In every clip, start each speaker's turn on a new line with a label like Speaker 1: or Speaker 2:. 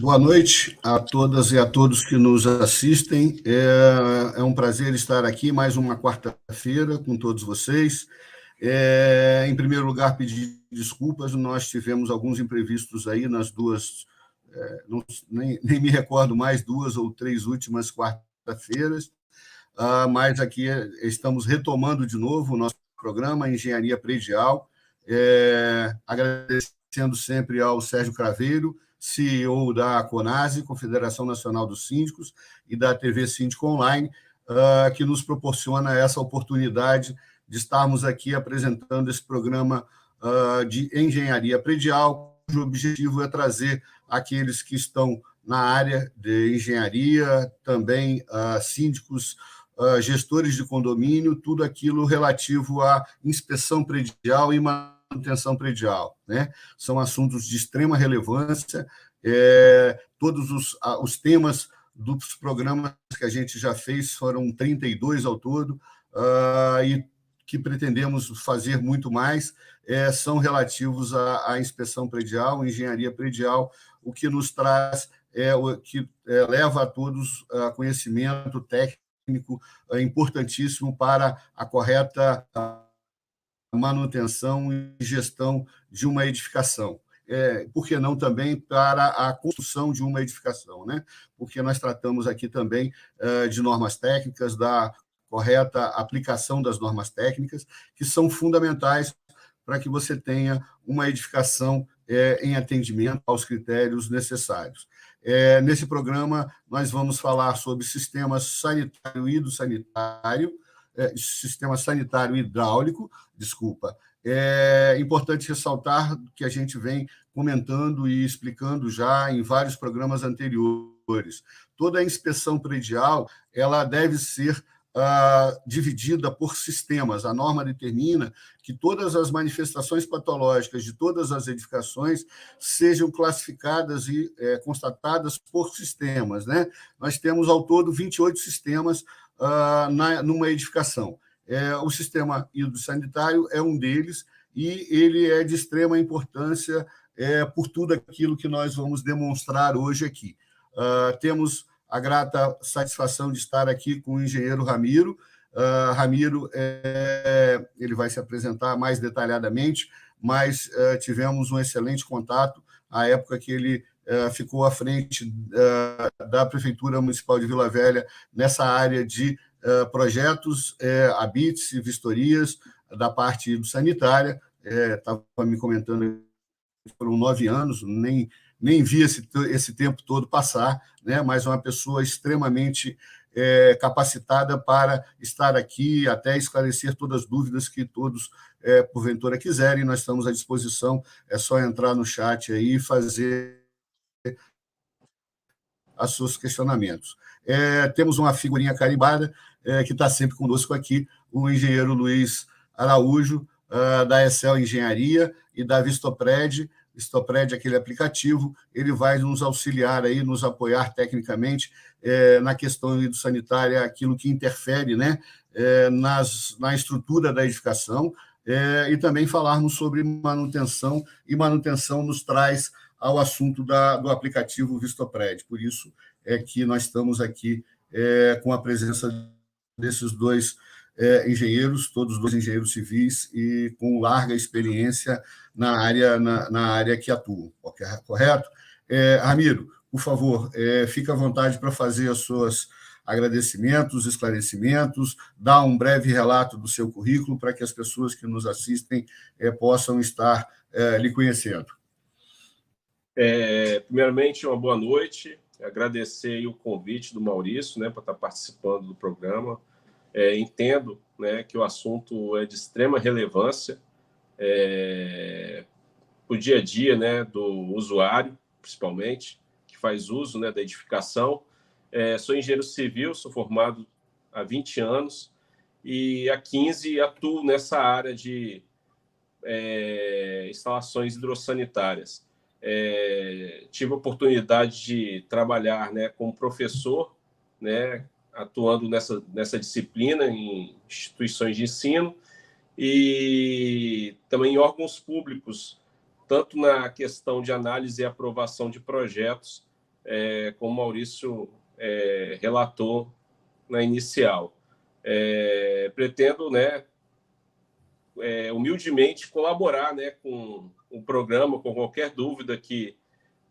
Speaker 1: Boa noite a todas e a todos que nos assistem. É um prazer estar aqui mais uma quarta-feira com todos vocês. Em primeiro lugar, pedir desculpas, nós tivemos alguns imprevistos aí nas duas, nem me recordo mais, 2 ou 3 últimas quarta-feiras, mas aqui estamos retomando de novo o nosso programa Engenharia Predial, agradecendo sempre ao Sérgio Craveiro, CEO da CONASE, Confederação Nacional dos Síndicos, e da TV Síndico Online, que nos proporciona essa oportunidade de estarmos aqui apresentando esse programa de engenharia predial, cujo objetivo é trazer aqueles que estão na área de engenharia, também síndicos, gestores de condomínio, tudo aquilo relativo à inspeção predial e manutenção predial, né? São assuntos de extrema relevância. Todos os temas dos programas que a gente já fez foram 32 ao todo, e que pretendemos fazer muito mais, são relativos à inspeção predial, engenharia predial, o que nos traz, o que leva a todos a conhecimento técnico importantíssimo para a correta manutenção e gestão de uma edificação. Por que não também para a construção de uma edificação, né? Porque nós tratamos aqui também de normas técnicas, da correta aplicação das normas técnicas, que são fundamentais para que você tenha uma edificação em atendimento aos critérios necessários. Nesse programa, nós vamos falar sobre sistema sanitário e hidrossanitário, sistema sanitário hidráulico, desculpa. É importante ressaltar que a gente vem comentando e explicando já em vários programas anteriores. Toda a inspeção predial ela deve ser dividida por sistemas. A norma determina que todas as manifestações patológicas de todas as edificações sejam classificadas e constatadas por sistemas, né? Nós temos, ao todo, 28 sistemas numa edificação. O sistema hidrossanitário é um deles, e ele é de extrema importância por tudo aquilo que nós vamos demonstrar hoje aqui. Temos a grata satisfação de estar aqui com o engenheiro Ramiro. Ramiro, ele vai se apresentar mais detalhadamente, mas tivemos um excelente contato à época que ele ficou à frente da Prefeitura Municipal de Vila Velha nessa área de projetos, habits e vistorias da parte do sanitária. Estava me comentando que foram 9 anos, nem vi esse tempo todo passar, né? Mas uma pessoa extremamente capacitada para estar aqui, até esclarecer todas as dúvidas que todos, porventura, quiserem. Nós estamos à disposição, é só entrar no chat aí e fazer os seus questionamentos. Temos uma figurinha carimbada que está sempre conosco aqui, o engenheiro Luiz Araújo, da Excel Engenharia e da Vistopred. Vistopred, aquele aplicativo, ele vai nos auxiliar aí, nos apoiar tecnicamente na questão hidrossanitária, aquilo que interfere, né, na estrutura da edificação, e também falarmos sobre manutenção, e manutenção nos traz ao assunto do aplicativo Vistopred. Por isso é que nós estamos aqui com a presença desses dois engenheiros, todos dois engenheiros civis e com larga experiência na área que atuam, correto? Ramiro, por favor, fique à vontade para fazer os seus agradecimentos, esclarecimentos, dar um breve relato do seu currículo para que as pessoas que nos assistem possam estar lhe conhecendo.
Speaker 2: Primeiramente, uma boa noite. Agradecer o convite do Maurício, né, para estar participando do programa. Entendo, né, que o assunto é de extrema relevância para o dia a dia, né, do usuário, principalmente, que faz uso, né, da edificação. Sou engenheiro civil, sou formado há 20 anos e há 15 atuo nessa área de instalações hidrossanitárias. Tive a oportunidade de trabalhar, né, como professor, né, atuando nessa disciplina em instituições de ensino e também em órgãos públicos, tanto na questão de análise e aprovação de projetos como o Maurício relatou na inicial. Pretendo, né, humildemente colaborar, né, com o programa, com qualquer dúvida que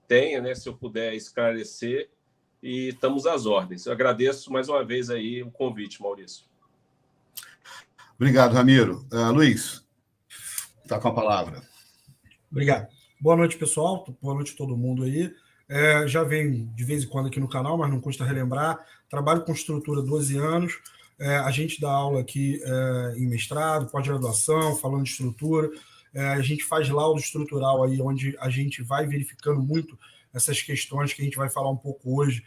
Speaker 2: tenha, né, se eu puder esclarecer, e estamos às ordens. Eu agradeço mais uma vez aí o convite, Maurício.
Speaker 1: Obrigado, Ramiro. Luiz, está com a palavra.
Speaker 3: Obrigado. Boa noite, pessoal. Boa noite a todo mundo aí. Já venho de vez em quando aqui no canal, mas não custa relembrar. Trabalho com estrutura há 12 anos. A gente dá aula aqui em mestrado, pós-graduação, falando de estrutura. A gente faz laudo estrutural aí, onde a gente vai verificando muito essas questões que a gente vai falar um pouco hoje,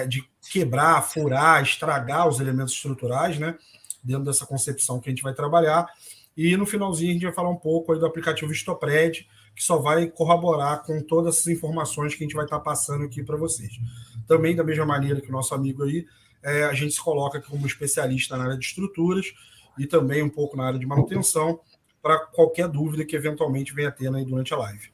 Speaker 3: de quebrar, furar, estragar os elementos estruturais, né? Dentro dessa concepção que a gente vai trabalhar. E no finalzinho a gente vai falar um pouco aí do aplicativo Histopred, que só vai corroborar com todas essas informações que a gente vai estar passando aqui para vocês. Também, da mesma maneira que o nosso amigo aí, a gente se coloca como especialista na área de estruturas e também um pouco na área de manutenção, para qualquer dúvida que eventualmente venha tendo aí durante a live.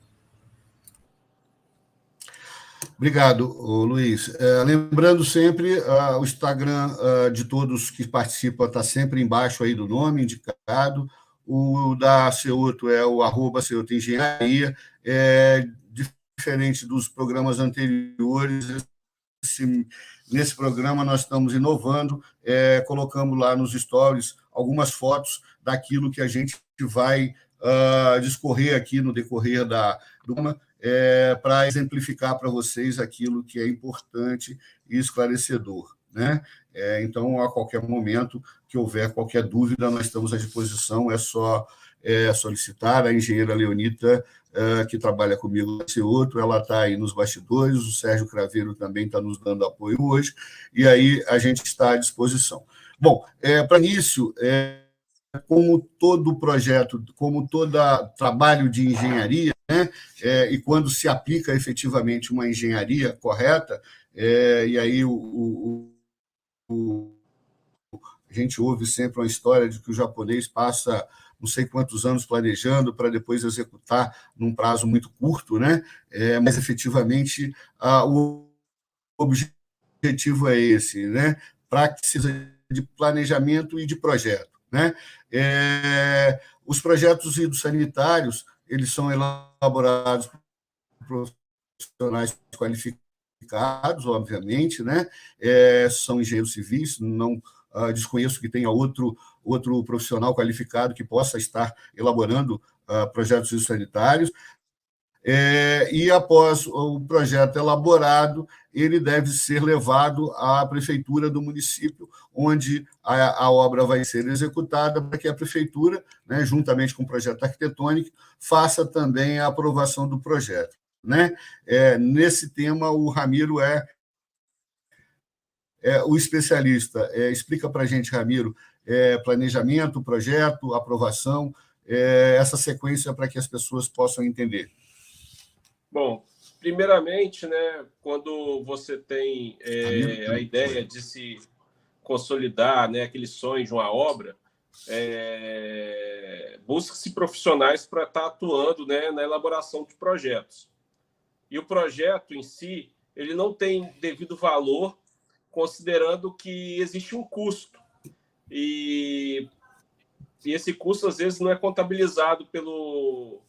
Speaker 1: Obrigado, Luiz. Lembrando sempre, o Instagram de todos que participam está sempre embaixo aí do nome indicado. O da Ceuto é o @CeutoEngenharia. Diferente dos programas anteriores, nesse programa nós estamos inovando, colocando lá nos stories algumas fotos daquilo que a gente vai discorrer aqui no decorrer do programa, para exemplificar para vocês aquilo que é importante e esclarecedor, né? Então, a qualquer momento que houver qualquer dúvida, nós estamos à disposição, é só solicitar. A engenheira Leonita, que trabalha comigo nesse outro, ela está aí nos bastidores, o Sérgio Craveiro também está nos dando apoio hoje, e aí a gente está à disposição. Bom, para início, como todo projeto, como todo trabalho de engenharia, né, e quando se aplica efetivamente uma engenharia correta, e aí a gente ouve sempre uma história de que o japonês passa não sei quantos anos planejando para depois executar num prazo muito curto, né? Mas efetivamente o objetivo é esse, né? Precisa de planejamento e de projeto, né? Os projetos hidrossanitários, eles são elaborados por profissionais qualificados, obviamente, né? São engenheiros civis, não desconheço que tenha outro profissional qualificado que possa estar elaborando projetos hidrossanitários. E após o projeto elaborado, ele deve ser levado à prefeitura do município, onde a obra vai ser executada, para que a prefeitura, né, juntamente com o projeto arquitetônico, faça também a aprovação do projeto, né? Nesse tema, o Ramiro é o especialista. Explica para a gente, Ramiro, planejamento, projeto, aprovação, essa sequência para que as pessoas possam entender.
Speaker 2: Bom, primeiramente, né, quando você tem a ideia de se consolidar, né, aquele sonho de uma obra, busca-se profissionais para estar atuando, né, na elaboração de projetos. E o projeto em si, ele não tem devido valor, considerando que existe um custo. E esse custo, às vezes, não é contabilizado pelo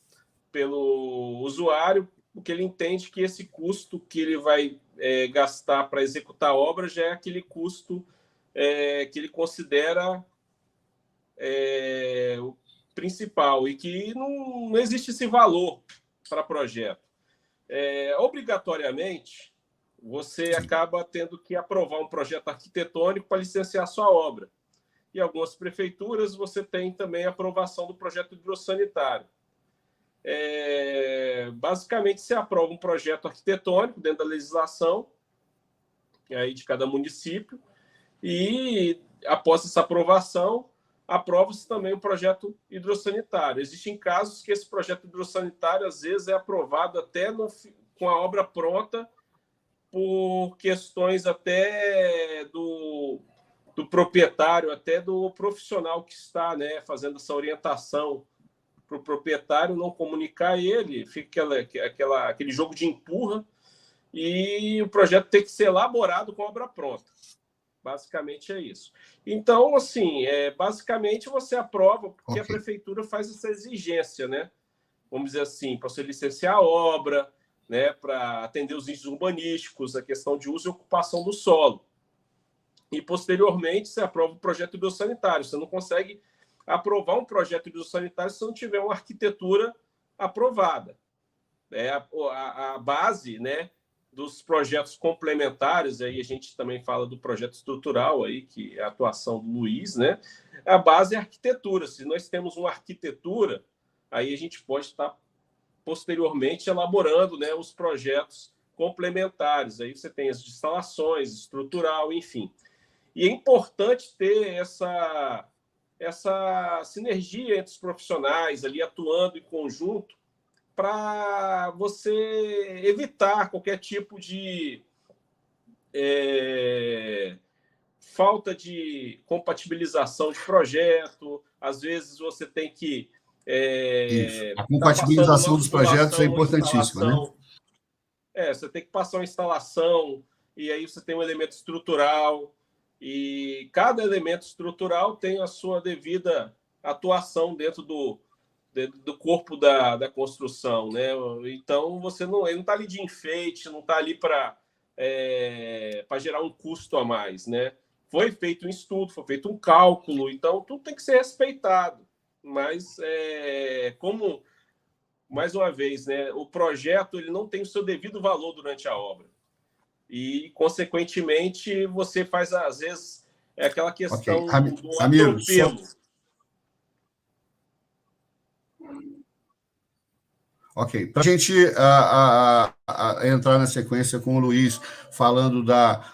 Speaker 2: usuário, porque ele entende que esse custo que ele vai gastar para executar a obra já é aquele custo que ele considera o principal, e que não existe esse valor para projeto. Obrigatoriamente, você acaba tendo que aprovar um projeto arquitetônico para licenciar sua obra. E algumas prefeituras você tem também a aprovação do projeto hidrossanitário. Basicamente, você aprova um projeto arquitetônico dentro da legislação aí de cada município, e após essa aprovação, aprova-se também o projeto hidrossanitário. Existem casos que esse projeto hidrossanitário, às vezes, é aprovado até com a obra pronta, por questões até do proprietário, até do profissional que está, né, fazendo essa orientação, para o proprietário não comunicar ele, fica aquele jogo de empurra, e o projeto tem que ser elaborado com obra pronta. Basicamente é isso. Então, assim, basicamente você aprova, porque a prefeitura faz essa exigência, né? Vamos dizer assim, para você licenciar a obra, né? Para atender os índices urbanísticos, a questão de uso e ocupação do solo. E, posteriormente, você aprova o projeto biosanitário. Você não consegue aprovar um projeto biosanitário se não tiver uma arquitetura aprovada. A base, né, dos projetos complementares, aí a gente também fala do projeto estrutural, aí, que é a atuação do Luiz, né? A base é a arquitetura. Se nós temos uma arquitetura, aí a gente pode estar posteriormente elaborando, né, os projetos complementares. Aí você tem as instalações, estrutural, enfim. E é importante ter essa sinergia entre os profissionais ali atuando em conjunto para você evitar qualquer tipo de falta de compatibilização de projeto. Às vezes você tem que
Speaker 1: a compatibilização dos projetos é importantíssima, né?
Speaker 2: Você tem que passar uma instalação e aí você tem um elemento estrutural e cada elemento estrutural tem a sua devida atuação dentro do corpo da construção, né? Então ele não está ali de enfeite, não está ali para gerar um custo a mais, né? Foi feito um estudo, foi feito um cálculo, então tudo tem que ser respeitado. Mas como mais uma vez, né, o projeto ele não tem o seu devido valor durante a obra e consequentemente você faz às vezes aquela questão do atropelo.
Speaker 1: Ok. Para a gente entrar na sequência com o Luiz, falando da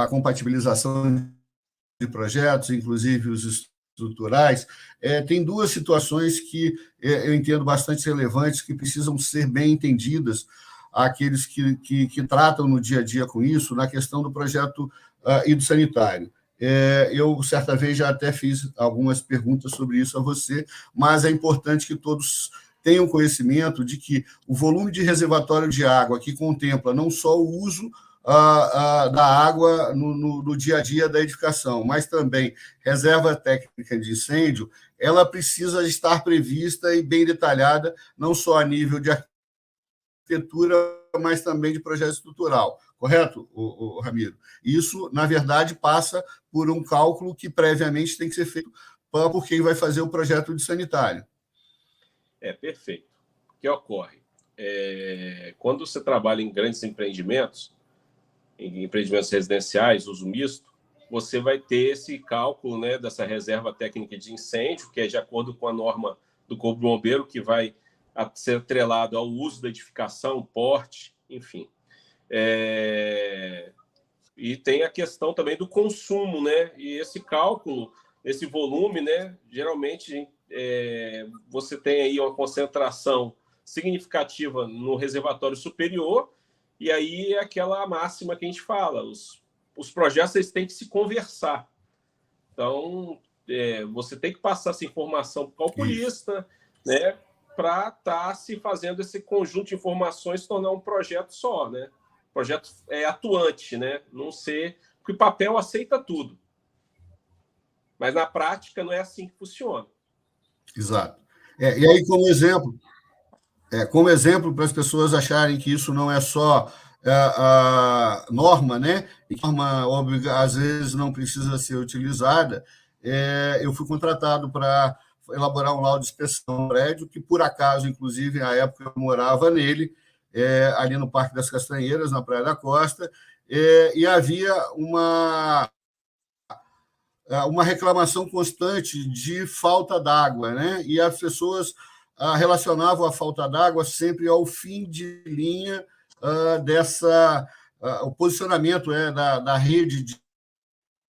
Speaker 1: compatibilização de projetos, inclusive os estruturais, tem duas situações que eu entendo bastante relevantes, que precisam ser bem entendidas, aqueles que tratam no dia a dia com isso, na questão do projeto hidrossanitário. Eu, certa vez, já até fiz algumas perguntas sobre isso a você, mas é importante que todos tenham conhecimento de que o volume de reservatório de água, que contempla não só o uso da água no dia a dia da edificação, mas também reserva técnica de incêndio, ela precisa estar prevista e bem detalhada, não só a nível de arquitetura, mas também de projeto estrutural. Correto, Ramiro? Isso, na verdade, passa por um cálculo que previamente tem que ser feito por quem vai fazer o projeto de sanitário.
Speaker 2: Perfeito. O que ocorre? Quando você trabalha em grandes empreendimentos, em empreendimentos residenciais, uso misto, você vai ter esse cálculo, né, dessa reserva técnica de incêndio, que é de acordo com a norma do Corpo de Bombeiro, que vai ser atrelado ao uso da edificação, porte, enfim. E tem a questão também do consumo, né? E esse cálculo, esse volume, né, geralmente você tem aí uma concentração significativa no reservatório superior, e aí é aquela máxima que a gente fala, os projetos eles têm que se conversar. Então, você tem que passar essa informação para o calculista, né, para estar se fazendo esse conjunto de informações se tornar um projeto só, né? Projeto atuante, né? Não ser... Porque o papel aceita tudo. Mas na prática não é assim que funciona.
Speaker 1: Exato. E aí, como exemplo, para as pessoas acharem que isso não é só a norma, né? E norma, óbvio, às vezes não precisa ser utilizada. Eu fui contratado para elaborar um laudo de inspeção no prédio, que, por acaso, inclusive, na época eu morava nele, ali no Parque das Castanheiras, na Praia da Costa, e havia uma reclamação constante de falta d'água, né? E as pessoas relacionavam a falta d'água sempre ao fim de linha o posicionamento da rede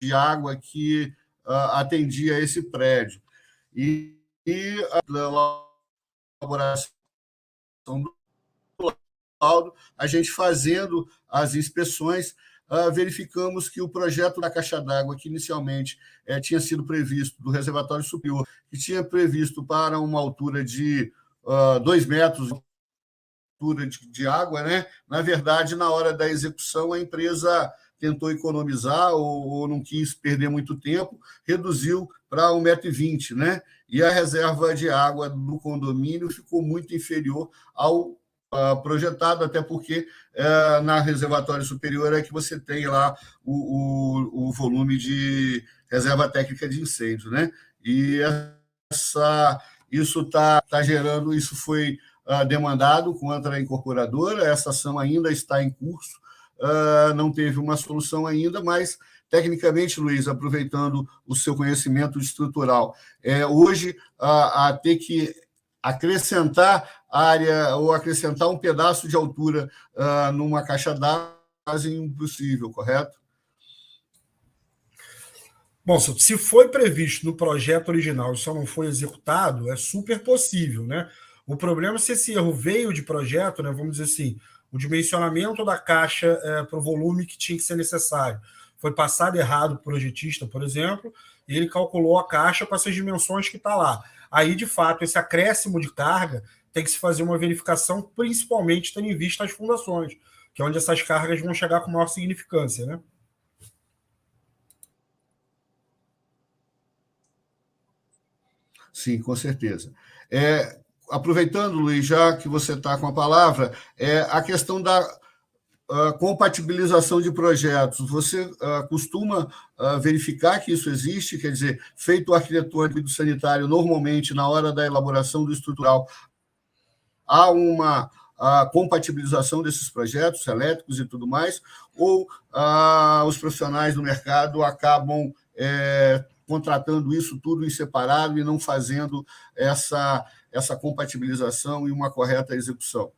Speaker 1: de água que atendia esse prédio. E a elaboração do laudo, a gente fazendo as inspeções, verificamos que o projeto da caixa d'água, que inicialmente tinha sido previsto do reservatório superior, que tinha previsto para uma altura de 2 metros de água, né? Na verdade, na hora da execução, a empresa tentou economizar ou não quis perder muito tempo, reduziu para 1,20 m, né? E a reserva de água do condomínio ficou muito inferior ao projetado, até porque na reservatória superior é que você tem lá o volume de reserva técnica de incêndio, né? E isso está gerando, isso foi demandado contra a incorporadora, essa ação ainda está em curso, não teve uma solução ainda, mas, tecnicamente, Luiz, aproveitando o seu conhecimento estrutural, hoje, a ter que acrescentar área ou acrescentar um pedaço de altura numa caixa d'água é quase impossível, correto?
Speaker 3: Bom, se foi previsto no projeto original e só não foi executado, é super possível, né? O problema é se esse erro veio de projeto, né? Vamos dizer assim, o dimensionamento da caixa para o volume que tinha que ser necessário. Foi passado errado para o projetista, por exemplo, e ele calculou a caixa para essas dimensões que está lá. Aí, de fato, esse acréscimo de carga tem que se fazer uma verificação, principalmente tendo em vista as fundações, que é onde essas cargas vão chegar com maior significância, né?
Speaker 1: Sim, com certeza. Aproveitando, Luiz, já que você está com a palavra, a questão da compatibilização de projetos. Você costuma verificar que isso existe? Quer dizer, feito o arquitetônico e do sanitário, normalmente, na hora da elaboração do estrutural, há uma compatibilização desses projetos elétricos e tudo mais, ou os profissionais do mercado acabam contratando isso tudo em separado e não fazendo essa compatibilização e uma correta execução?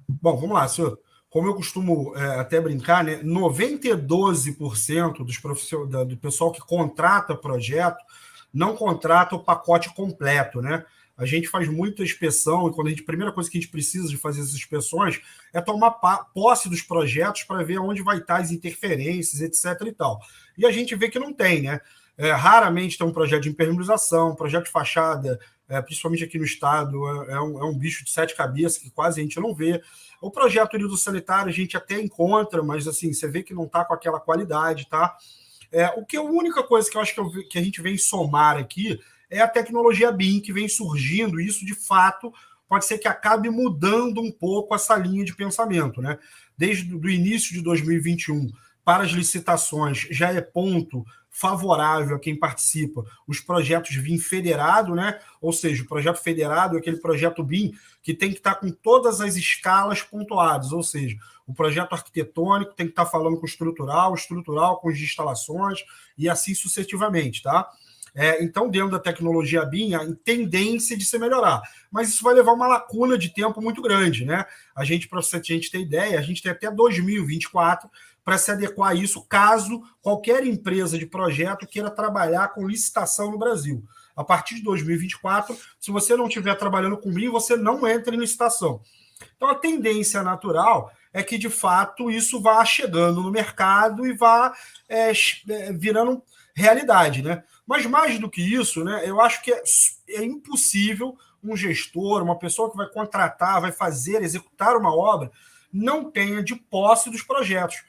Speaker 3: Bom, vamos lá, senhor. Como eu costumo até brincar, né, 92% do pessoal que contrata projeto não contrata o pacote completo, né? A gente faz muita inspeção e a primeira coisa que a gente precisa de fazer essas inspeções é tomar posse dos projetos para ver onde vai estar as interferências, etc. e tal. E a gente vê que não tem, né? Raramente tem um projeto de impermeabilização, projeto de fachada, principalmente aqui no estado, é um bicho de 7 cabeças que quase a gente não vê. O projeto do sanitário a gente até encontra, mas assim, você vê que não está com aquela qualidade, tá? A única coisa que eu acho que a gente vem somar aqui é a tecnologia BIM que vem surgindo, e isso, de fato, pode ser que acabe mudando um pouco essa linha de pensamento, né? Desde o início de 2021 para as licitações, já é ponto favorável a quem participa os projetos BIM federado, né? Ou seja, o projeto federado é aquele projeto BIM que tem que estar com todas as escalas pontuadas, ou seja, o projeto arquitetônico tem que estar falando com o estrutural com as instalações e assim sucessivamente, tá? Então, dentro da tecnologia BIM, a tendência de se melhorar. Mas isso vai levar uma lacuna de tempo muito grande, né? Para a gente ter ideia, a gente tem até 2024 para se adequar a isso, caso qualquer empresa de projeto queira trabalhar com licitação no Brasil. A partir de 2024, se você não estiver trabalhando com BIM, você não entra em licitação. Então, a tendência natural é que, de fato, isso vá chegando no mercado e vá virando realidade, né? Mas mais do que isso, né, eu acho que é impossível um gestor, uma pessoa que vai contratar, vai executar uma obra, não tenha de posse dos projetos.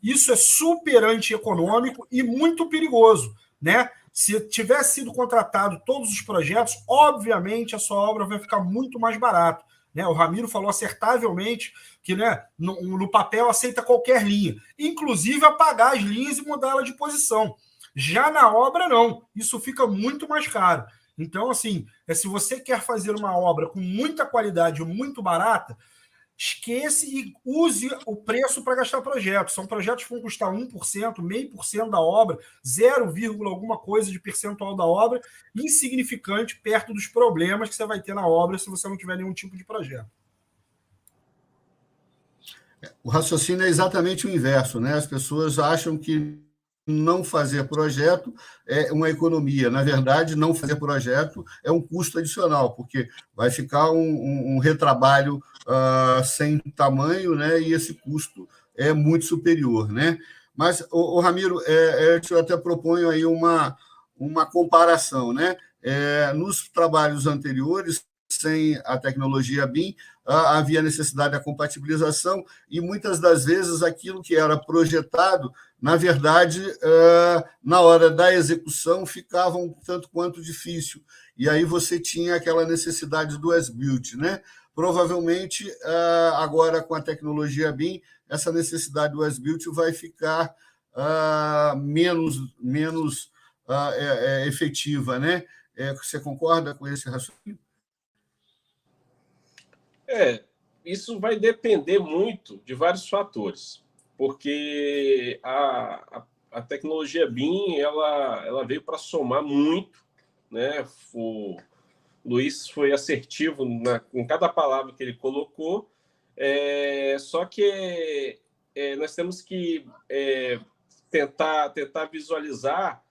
Speaker 3: Isso é super antieconômico e muito perigoso, né? Se tivesse sido contratado todos os projetos, obviamente a sua obra vai ficar muito mais barata. Né? O Ramiro falou acertavelmente que, né, no papel aceita qualquer linha, inclusive apagar as linhas e mudá-la de posição. Já na obra, não. Isso fica muito mais caro. Então, assim, se você quer fazer uma obra com muita qualidade, muito barata, esquece e use o preço para gastar projetos. São projetos que vão custar 1%, 0,5% da obra, 0, alguma coisa de percentual da obra, insignificante perto dos problemas que você vai ter na obra se você não tiver nenhum tipo de projeto.
Speaker 1: O raciocínio é exatamente o inverso, né? As pessoas acham que não fazer projeto é uma economia. Na verdade, não fazer projeto é um custo adicional, porque vai ficar um retrabalho sem tamanho, né? E esse custo é muito superior, né? Mas, Ramiro, eu até proponho aí uma comparação, né? Nos trabalhos anteriores, sem a tecnologia BIM, havia necessidade da compatibilização e, muitas das vezes, aquilo que era projetado, na verdade, na hora da execução, ficava um tanto quanto difícil. E aí você tinha aquela necessidade do as-built, né? Provavelmente, agora, com a tecnologia BIM, essa necessidade do as-built vai ficar menos efetiva, né? Você concorda com esse raciocínio?
Speaker 2: Isso vai depender muito de vários fatores, porque a tecnologia BIM ela veio para somar muito, né? O Luiz foi assertivo com cada palavra que ele colocou, só que nós temos que tentar visualizar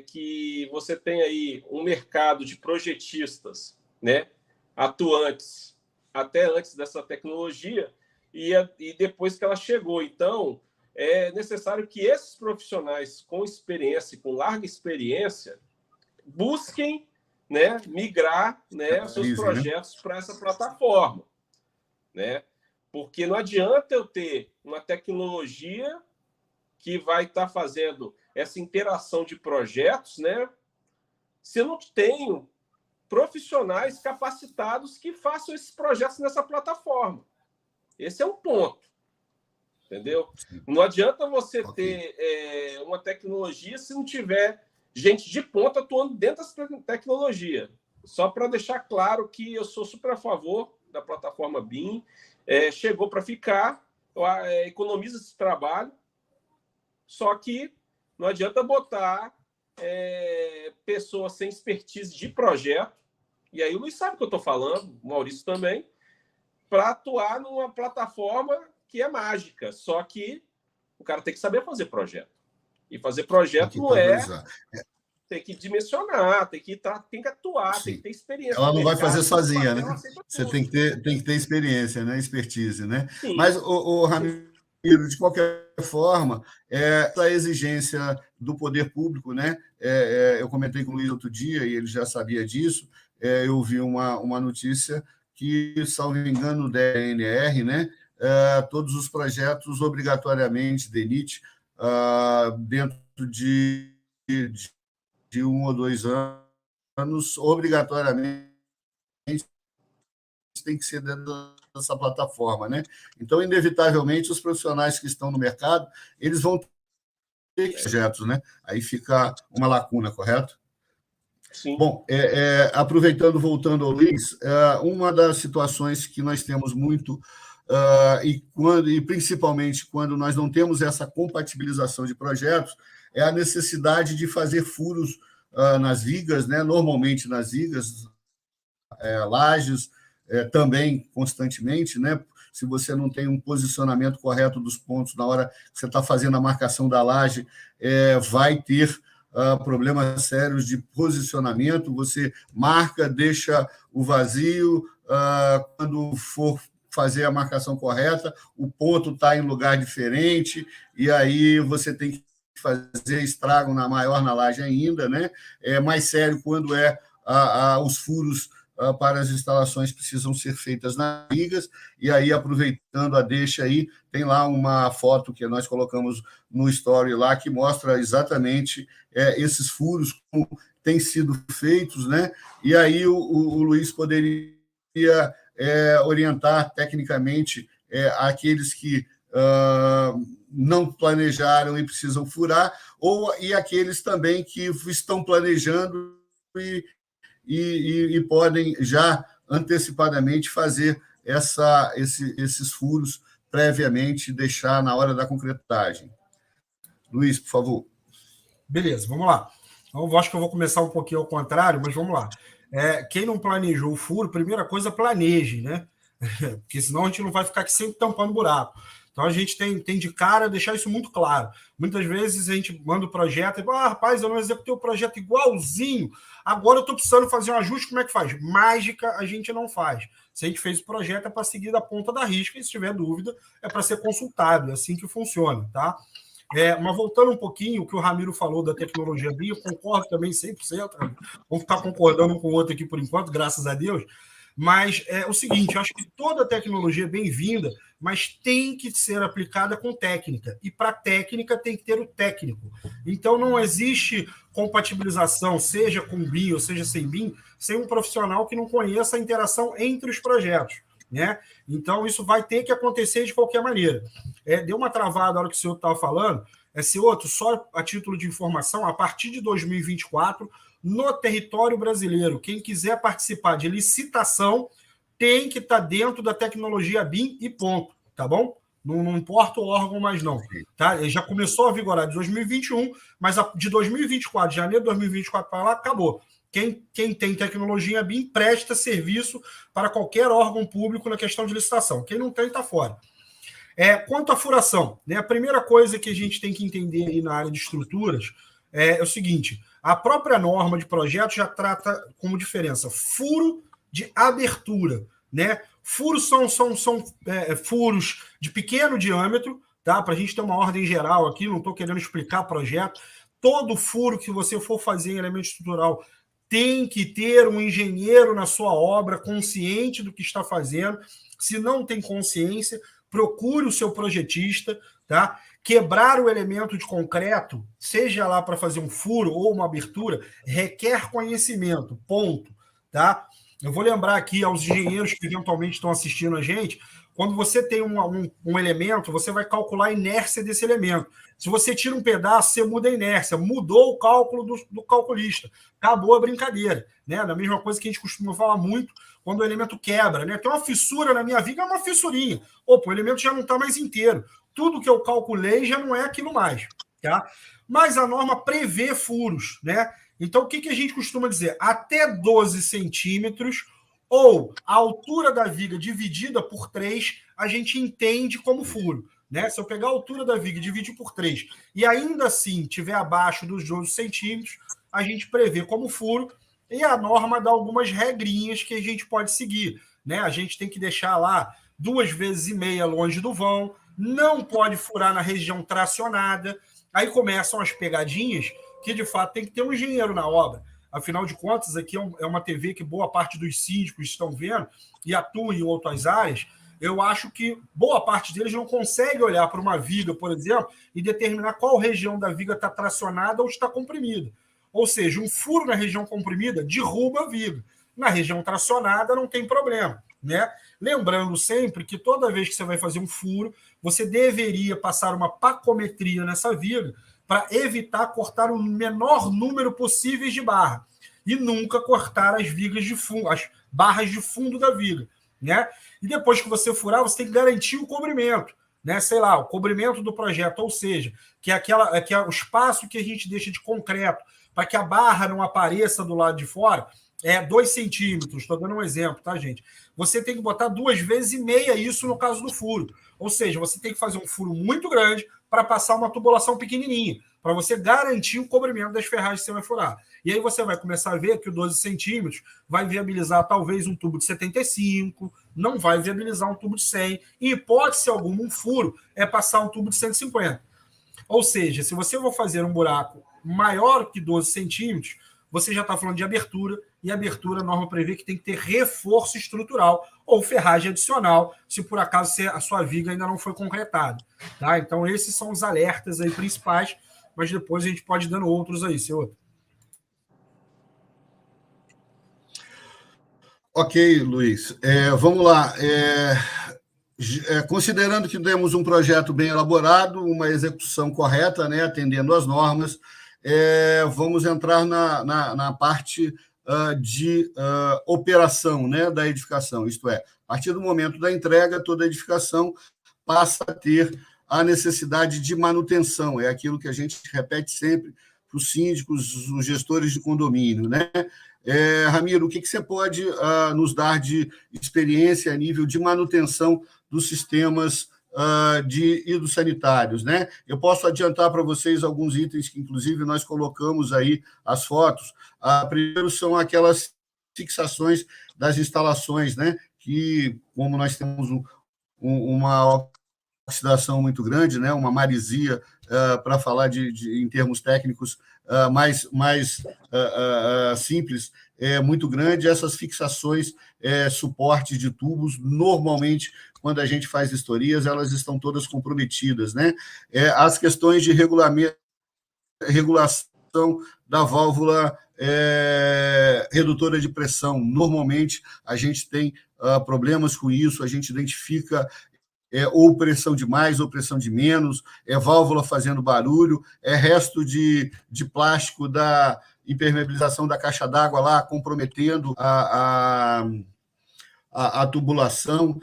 Speaker 2: que você tem aí um mercado de projetistas, né, atuantes até antes dessa tecnologia e depois que ela chegou. Então, é necessário que esses profissionais com experiência, com larga experiência, busquem, né, migrar, né, seus projetos para essa plataforma, né? Porque não adianta eu ter uma tecnologia que vai estar fazendo essa interação de projetos, né, se eu não tenho profissionais capacitados que façam esses projetos nessa plataforma. Esse é um ponto, entendeu? Não adianta você ter uma tecnologia se não tiver gente de ponta atuando dentro dessa tecnologia. Só para deixar claro que eu sou super a favor da plataforma BIM, chegou para ficar, economiza esse trabalho, só que não adianta botar pessoas sem expertise de projeto, e aí o Luiz sabe o que eu estou falando, o Maurício também, para atuar numa plataforma que é mágica, só que o cara tem que saber fazer projeto. E fazer projeto não tem que dimensionar, tem que atuar, tem que ter experiência.
Speaker 1: Ela não vai fazer sozinha, né? Você tem que ter experiência, né? Expertise, né? Sim. Mas, o Ramiro, de qualquer forma, essa exigência do poder público, né? Eu comentei com o Luiz outro dia, e ele já sabia disso, eu vi uma notícia que, salvo engano, da ANR, né? Todos os projetos, obrigatoriamente, DENIT, dentro de 1 ou 2 anos, obrigatoriamente, tem que ser dentro dessa plataforma, né? Então, inevitavelmente, os profissionais que estão no mercado, eles vão ter projetos, né? Aí fica uma lacuna, correto?
Speaker 2: Sim.
Speaker 1: Bom, aproveitando, voltando ao Luiz, uma das situações que nós temos muito, e principalmente quando nós não temos essa compatibilização de projetos, é a necessidade de fazer furos nas vigas, né? Normalmente nas vigas, lajes, também constantemente, né? Se você não tem um posicionamento correto dos pontos na hora que você está fazendo a marcação da laje, vai ter problemas sérios de posicionamento. Você marca, deixa o vazio, quando for fazer a marcação correta, o ponto está em lugar diferente, e aí você tem que fazer estrago maior na laje ainda, né? É mais sério quando os furos para as instalações precisam ser feitas nas vigas, e aí, aproveitando a deixa aí, tem lá uma foto que nós colocamos no story lá, que mostra exatamente esses furos, como têm sido feitos, né? E aí o Luiz poderia orientar tecnicamente aqueles que não planejaram e precisam furar, e aqueles também que estão planejando e podem já antecipadamente fazer esses furos previamente, deixar na hora da concretagem. Luiz, por favor.
Speaker 3: Beleza, vamos lá. Então, acho que eu vou começar um pouquinho ao contrário, mas vamos lá. Quem não planejou o furo, primeira coisa, planeje, né? Porque senão a gente não vai ficar aqui sempre tampando buraco. Então, a gente tem de cara deixar isso muito claro. Muitas vezes a gente manda o projeto e fala, rapaz, eu não executei o projeto igualzinho, agora eu estou precisando fazer um ajuste, como é que faz? Mágica a gente não faz. Se a gente fez o projeto, é para seguir da ponta da risca, e se tiver dúvida, é para ser consultado, é assim que funciona, tá? Mas voltando um pouquinho, o que o Ramiro falou da tecnologia BIM, eu concordo também 100%, vamos ficar concordando um com o outro aqui por enquanto, graças a Deus. Mas é o seguinte, eu acho que toda tecnologia é bem-vinda, mas tem que ser aplicada com técnica. E para técnica tem que ter o técnico. Então não existe compatibilização, seja com BIM ou seja sem BIM, sem um profissional que não conheça a interação entre os projetos. Né? Então isso vai ter que acontecer de qualquer maneira. Deu uma travada na hora que o senhor estava falando. Outro, só a título de informação, a partir de 2024, no território brasileiro, quem quiser participar de licitação tem que estar dentro da tecnologia BIM e ponto, tá bom? Não importa o órgão mais não. Tá? Já começou a vigorar de 2021, mas de 2024, de janeiro de 2024 para lá, acabou. Quem tem tecnologia BIM presta serviço para qualquer órgão público na questão de licitação. Quem não tem, está fora. Quanto à furação, né, a primeira coisa que a gente tem que entender aí na área de estruturas é o seguinte: a própria norma de projeto já trata como diferença furo de abertura. Né? Furos são furos de pequeno diâmetro, tá? Para a gente ter uma ordem geral aqui, não estou querendo explicar projeto. Todo furo que você for fazer em elemento estrutural tem que ter um engenheiro na sua obra consciente do que está fazendo. Se não tem consciência, procure o seu projetista, tá? Quebrar o elemento de concreto, seja lá para fazer um furo ou uma abertura, requer conhecimento, ponto, tá? Eu vou lembrar aqui aos engenheiros que eventualmente estão assistindo a gente, quando você tem um elemento, você vai calcular a inércia desse elemento. Se você tira um pedaço, você muda a inércia, mudou o cálculo do calculista, acabou a brincadeira. Né? Da mesma coisa que a gente costuma falar muito quando o elemento quebra. Né? Tem uma fissura na minha viga, é uma fissurinha. Opa, o elemento já não está mais inteiro. Tudo que eu calculei já não é aquilo mais. Tá? Mas a norma prevê furos. Né? Então, o que a gente costuma dizer? Até 12 centímetros ou a altura da viga dividida por 3, a gente entende como furo. Né? Se eu pegar a altura da viga e dividir por 3 e ainda assim estiver abaixo dos 12 centímetros, a gente prevê como furo e a norma dá algumas regrinhas que a gente pode seguir. Né? A gente tem que deixar lá 2,5 vezes longe do vão, não pode furar na região tracionada. Aí começam as pegadinhas que, de fato, tem que ter um engenheiro na obra. Afinal de contas, aqui é uma TV que boa parte dos síndicos estão vendo e atuam em outras áreas. Eu acho que boa parte deles não consegue olhar para uma viga, por exemplo, e determinar qual região da viga está tracionada ou está comprimida. Ou seja, um furo na região comprimida derruba a viga. Na região tracionada não tem problema. Né? Lembrando sempre que toda vez que você vai fazer um furo, você deveria passar uma pacometria nessa viga para evitar cortar o menor número possível de barra e nunca cortar as vigas de fundo, as barras de fundo da viga. Né? E depois que você furar, você tem que garantir o cobrimento. Né? Sei lá, o cobrimento do projeto, ou seja, que é o espaço que a gente deixa de concreto para que a barra não apareça do lado de fora, 2 centímetros, estou dando um exemplo, tá, gente? Você tem que botar 2,5 vezes isso no caso do furo. Ou seja, você tem que fazer um furo muito grande para passar uma tubulação pequenininha, para você garantir o cobrimento das ferragens que você vai furar. E aí você vai começar a ver que o 12 centímetros vai viabilizar talvez um tubo de 75, não vai viabilizar um tubo de 100, e hipótese alguma, um furo é passar um tubo de 150. Ou seja, se você for fazer um buraco maior que 12 centímetros, você já está falando de abertura, e abertura, a norma prevê que tem que ter reforço estrutural ou ferragem adicional, se por acaso a sua viga ainda não foi concretada. Tá? Então, esses são os alertas aí principais, mas depois a gente pode ir dando outros aí, senhor.
Speaker 1: Ok, Luiz. Vamos lá. Considerando que temos um projeto bem elaborado, uma execução correta, né, atendendo às normas, vamos entrar na parte de operação, né, da edificação. Isto é, a partir do momento da entrega, toda a edificação passa a ter a necessidade de manutenção. É aquilo que a gente repete sempre para os síndicos, os gestores de condomínio, né? Ramiro, o que você pode nos dar de experiência a nível de manutenção dos sistemas de hidrossanitários, né? Eu posso adiantar para vocês alguns itens que, inclusive, nós colocamos aí as fotos. Primeiro são aquelas fixações das instalações, né? Que, como nós temos uma oxidação muito grande, né? Uma maresia, para falar em termos técnicos mais simples, muito grande. Essas fixações, suporte de tubos, normalmente, quando a gente faz vistorias, elas estão todas comprometidas, né? As questões de regulação da válvula redutora de pressão, normalmente a gente tem problemas com isso, a gente identifica ou pressão de mais ou pressão de menos, válvula fazendo barulho, resto de plástico da impermeabilização da caixa d'água lá, comprometendo a tubulação.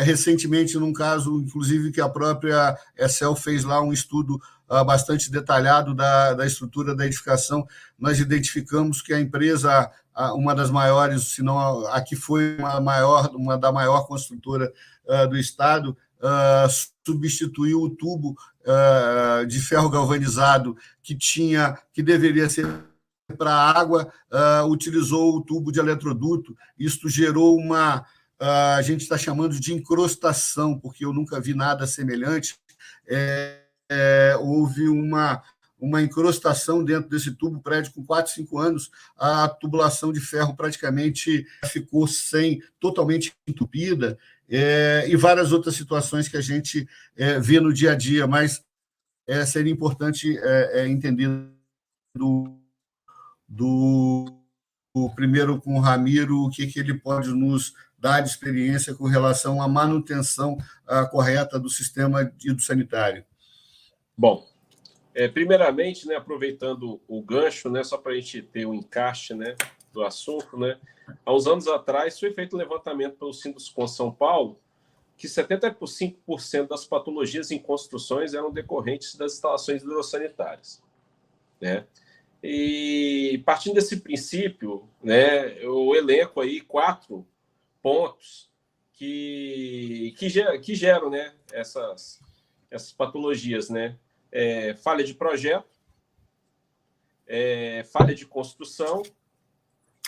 Speaker 1: Recentemente, num caso, inclusive, que a própria Excel fez lá um estudo bastante detalhado da estrutura da edificação, nós identificamos que a empresa, uma das maiores, se não a que foi uma da maior construtora do Estado, substituiu o tubo de ferro galvanizado que deveria ser para a água, utilizou o tubo de eletroduto. Isto gerou a gente está chamando de encrostação, porque eu nunca vi nada semelhante. Houve uma encrostação dentro desse tubo, prédio com 4, 5 anos, a tubulação de ferro praticamente ficou totalmente entupida, e várias outras situações que a gente vê no dia a dia, mas seria importante entender primeiro com o Ramiro o que ele pode nos dar de experiência com relação à manutenção correta do sistema hidrossanitário.
Speaker 2: Bom, primeiramente, né, aproveitando o gancho, né, só para a gente ter um encaixe, né, do assunto, né, há uns anos atrás foi feito um levantamento pelo Sinduscon São Paulo que 75% das patologias em construções eram decorrentes das instalações hidrossanitárias, né? E partindo desse princípio, né, eu elenco aí 4 pontos que geram, né, essas patologias, né? Falha de projeto, falha de construção,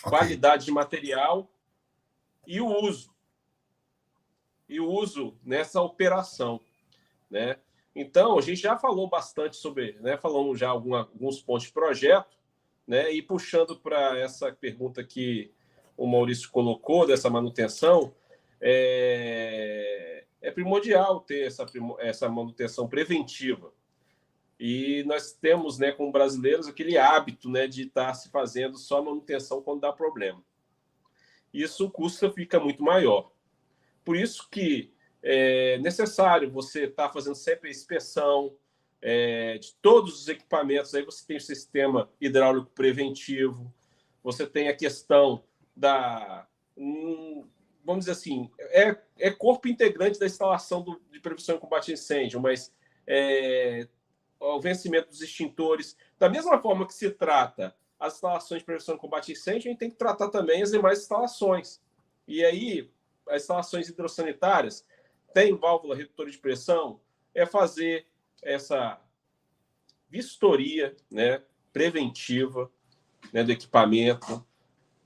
Speaker 2: qualidade de material e o uso nessa operação, né? Então, a gente já falou bastante sobre, né, falamos já alguns pontos de projeto, né, e puxando para essa pergunta que o Maurício colocou, dessa manutenção, é primordial ter essa manutenção preventiva. E nós temos, né, como brasileiros, aquele hábito, né, de estar se fazendo só manutenção quando dá problema. Isso, o custo fica muito maior. Por isso que é necessário você estar fazendo sempre a inspeção de todos os equipamentos. Aí você tem o sistema hidráulico preventivo, você tem a questão vamos dizer assim, corpo integrante da instalação de prevenção e combate a incêndio, mas o vencimento dos extintores. Da mesma forma que se trata as instalações de prevenção e combate a incêndio, a gente tem que tratar também as demais instalações. E aí, as instalações hidrossanitárias tem válvula redutora de pressão, fazer essa vistoria, né, preventiva, né, do equipamento,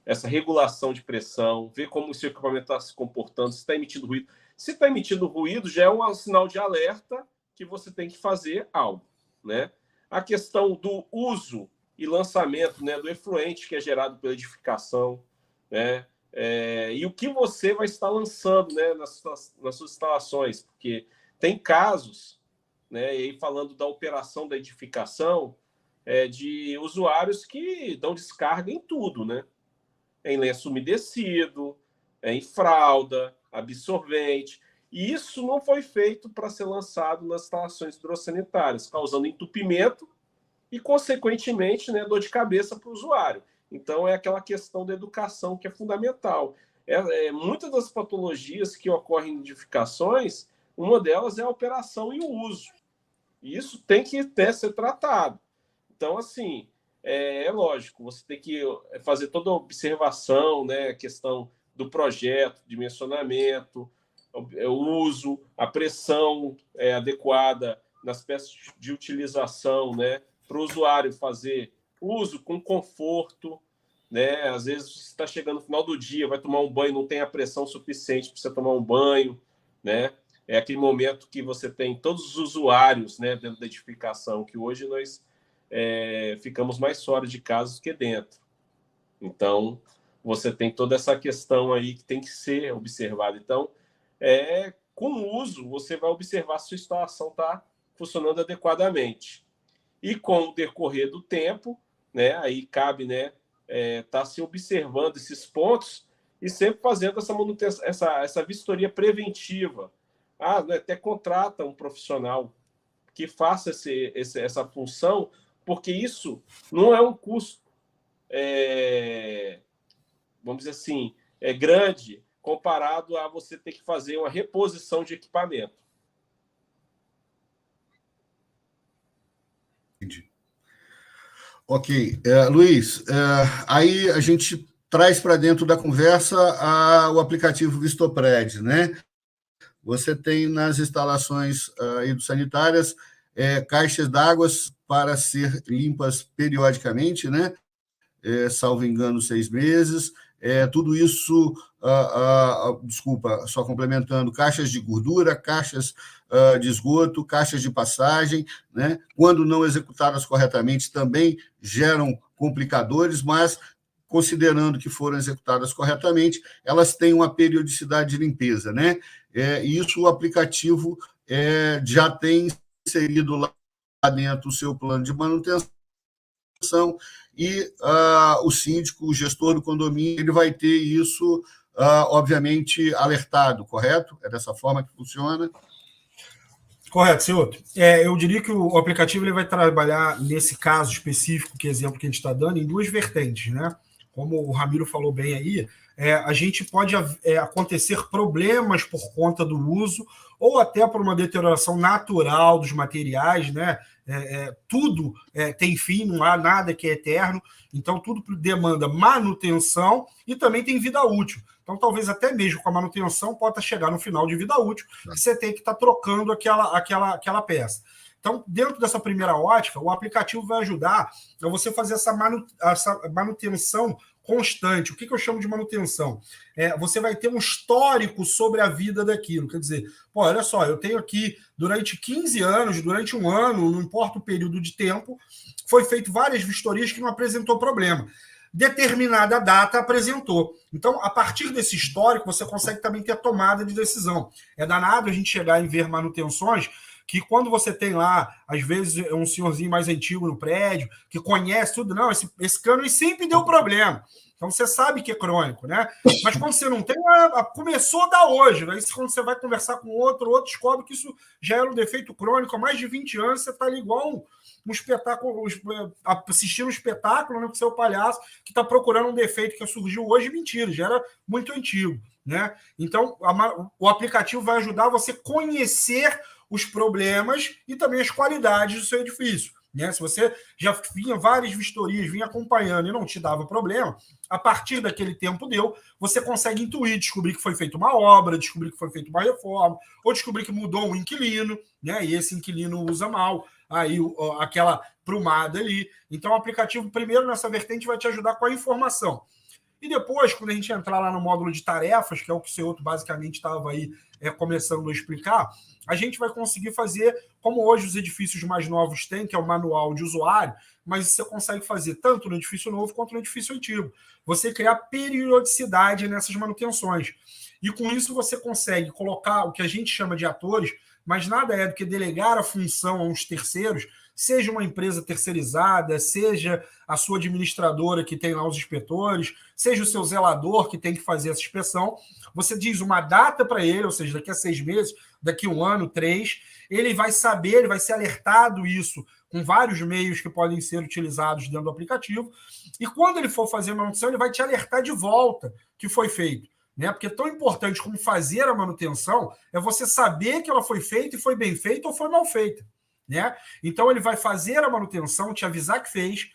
Speaker 2: essa regulação de pressão, ver como o seu equipamento está se comportando, se está emitindo ruído. Se está emitindo ruído, já é um sinal de alerta que você tem que fazer algo, né? A questão do uso e lançamento, né, do efluente que é gerado pela edificação, né? E o que você vai estar lançando, né, nas suas instalações, porque tem casos, né, e falando da operação da edificação, de usuários que dão descarga em tudo, né? Em lenço umedecido, em fralda, absorvente. E isso não foi feito para ser lançado nas instalações hidrossanitárias, causando entupimento e, consequentemente, né, dor de cabeça para o usuário. Então, é aquela questão da educação que é fundamental. Muitas das patologias que ocorrem em edificações, uma delas é a operação e o uso. E isso tem que ser tratado. Então, assim, lógico, você tem que fazer toda a observação, né, a questão do projeto, dimensionamento, o uso, a pressão adequada nas peças de utilização, né, para o usuário fazer uso com conforto, né? Às vezes você está chegando no final do dia, vai tomar um banho, não tem a pressão suficiente para você tomar um banho, né? é aquele momento que você tem todos os usuários, né, dentro da edificação, que hoje nós ficamos mais fora de casa do que dentro. Então, você tem toda essa questão aí que tem que ser observada. Então, com o uso, você vai observar se a situação está funcionando adequadamente. E com o decorrer do tempo, né, aí cabe, né, tá se observando esses pontos e sempre fazendo essa manutenção, essa vistoria preventiva. Até contrata um profissional que faça essa função, porque isso não é um custo, vamos dizer assim, grande comparado a você ter que fazer uma reposição de equipamento.
Speaker 1: Entendi. Ok. Luiz, aí a gente traz para dentro da conversa o aplicativo Vistopred, né? Você tem nas instalações hidrossanitárias caixas d'água para ser limpas periodicamente, né? Salvo engano, 6 meses. Tudo isso, desculpa, só complementando, caixas de gordura, caixas de esgoto, caixas de passagem, né? Quando não executadas corretamente, também geram complicadores, mas, considerando que foram executadas corretamente, elas têm uma periodicidade de limpeza, né? E isso o aplicativo já tem inserido lá dentro o seu plano de manutenção, e o síndico, o gestor do condomínio, ele vai ter isso, obviamente, alertado, correto? É dessa forma que funciona?
Speaker 3: Correto, senhor. Eu diria que o aplicativo ele vai trabalhar, nesse caso específico, que exemplo que a gente está dando, em duas vertentes, né? Como o Ramiro falou bem aí, a gente pode acontecer problemas por conta do uso, ou até por uma deterioração natural dos materiais, né? Tudo tem fim, não há nada que é eterno, então tudo demanda manutenção e também tem vida útil. Então, talvez até mesmo com a manutenção possa chegar no final de vida útil e você tem que estar trocando aquela peça. Então, dentro dessa primeira ótica, o aplicativo vai ajudar a você fazer essa manutenção constante. O que eu chamo de manutenção? Você vai ter um histórico sobre a vida daquilo. Quer dizer, olha só, eu tenho aqui durante 15 anos, durante um ano, não importa o período de tempo, foi feito várias vistorias que não apresentou problema. Determinada data apresentou. Então, a partir desse histórico, você consegue também ter a tomada de decisão. É danado a gente chegar em ver manutenções que quando você tem lá, às vezes, um senhorzinho mais antigo no prédio, que conhece tudo, não, esse cano sempre deu problema. Então, você sabe que é crônico, né? Mas quando você não tem, começou a dar hoje. Aí, quando você vai conversar com outro descobre que isso já era um defeito crônico há mais de 20 anos, você está ali igual um espetáculo, assistindo um espetáculo, né, com seu palhaço, que está procurando um defeito que surgiu hoje, mentira, já era muito antigo, né? Então, o aplicativo vai ajudar você a conhecer os problemas e também as qualidades do seu edifício, né? Se você já vinha várias vistorias, vinha acompanhando e não te dava problema, a partir daquele tempo você consegue intuir, descobrir que foi feita uma obra, descobrir que foi feita uma reforma, ou descobrir que mudou um inquilino, né? E esse inquilino usa mal aí aquela prumada ali. Então, o aplicativo, primeiro, nessa vertente, vai te ajudar com a informação. E depois, quando a gente entrar lá no módulo de tarefas, que é o que o seu outro basicamente estava aí começando a explicar, a gente vai conseguir fazer, como hoje os edifícios mais novos têm, que é o manual de usuário, mas você consegue fazer tanto no edifício novo quanto no edifício antigo. Você criar periodicidade nessas manutenções. E com isso você consegue colocar o que a gente chama de atores, mas nada é do que delegar a função a uns terceiros, seja uma empresa terceirizada, seja a sua administradora que tem lá os inspetores, seja o seu zelador que tem que fazer essa inspeção. Você diz uma data para ele, ou seja, daqui a 6 meses, daqui a 1 ano, 3, ele vai saber, ele vai ser alertado isso com vários meios que podem ser utilizados dentro do aplicativo, e quando ele for fazer a manutenção, ele vai te alertar de volta que foi feito. Né? Porque tão importante como fazer a manutenção é você saber que ela foi feita e foi bem feita ou foi mal feita. Né? Então, ele vai fazer a manutenção, te avisar que fez.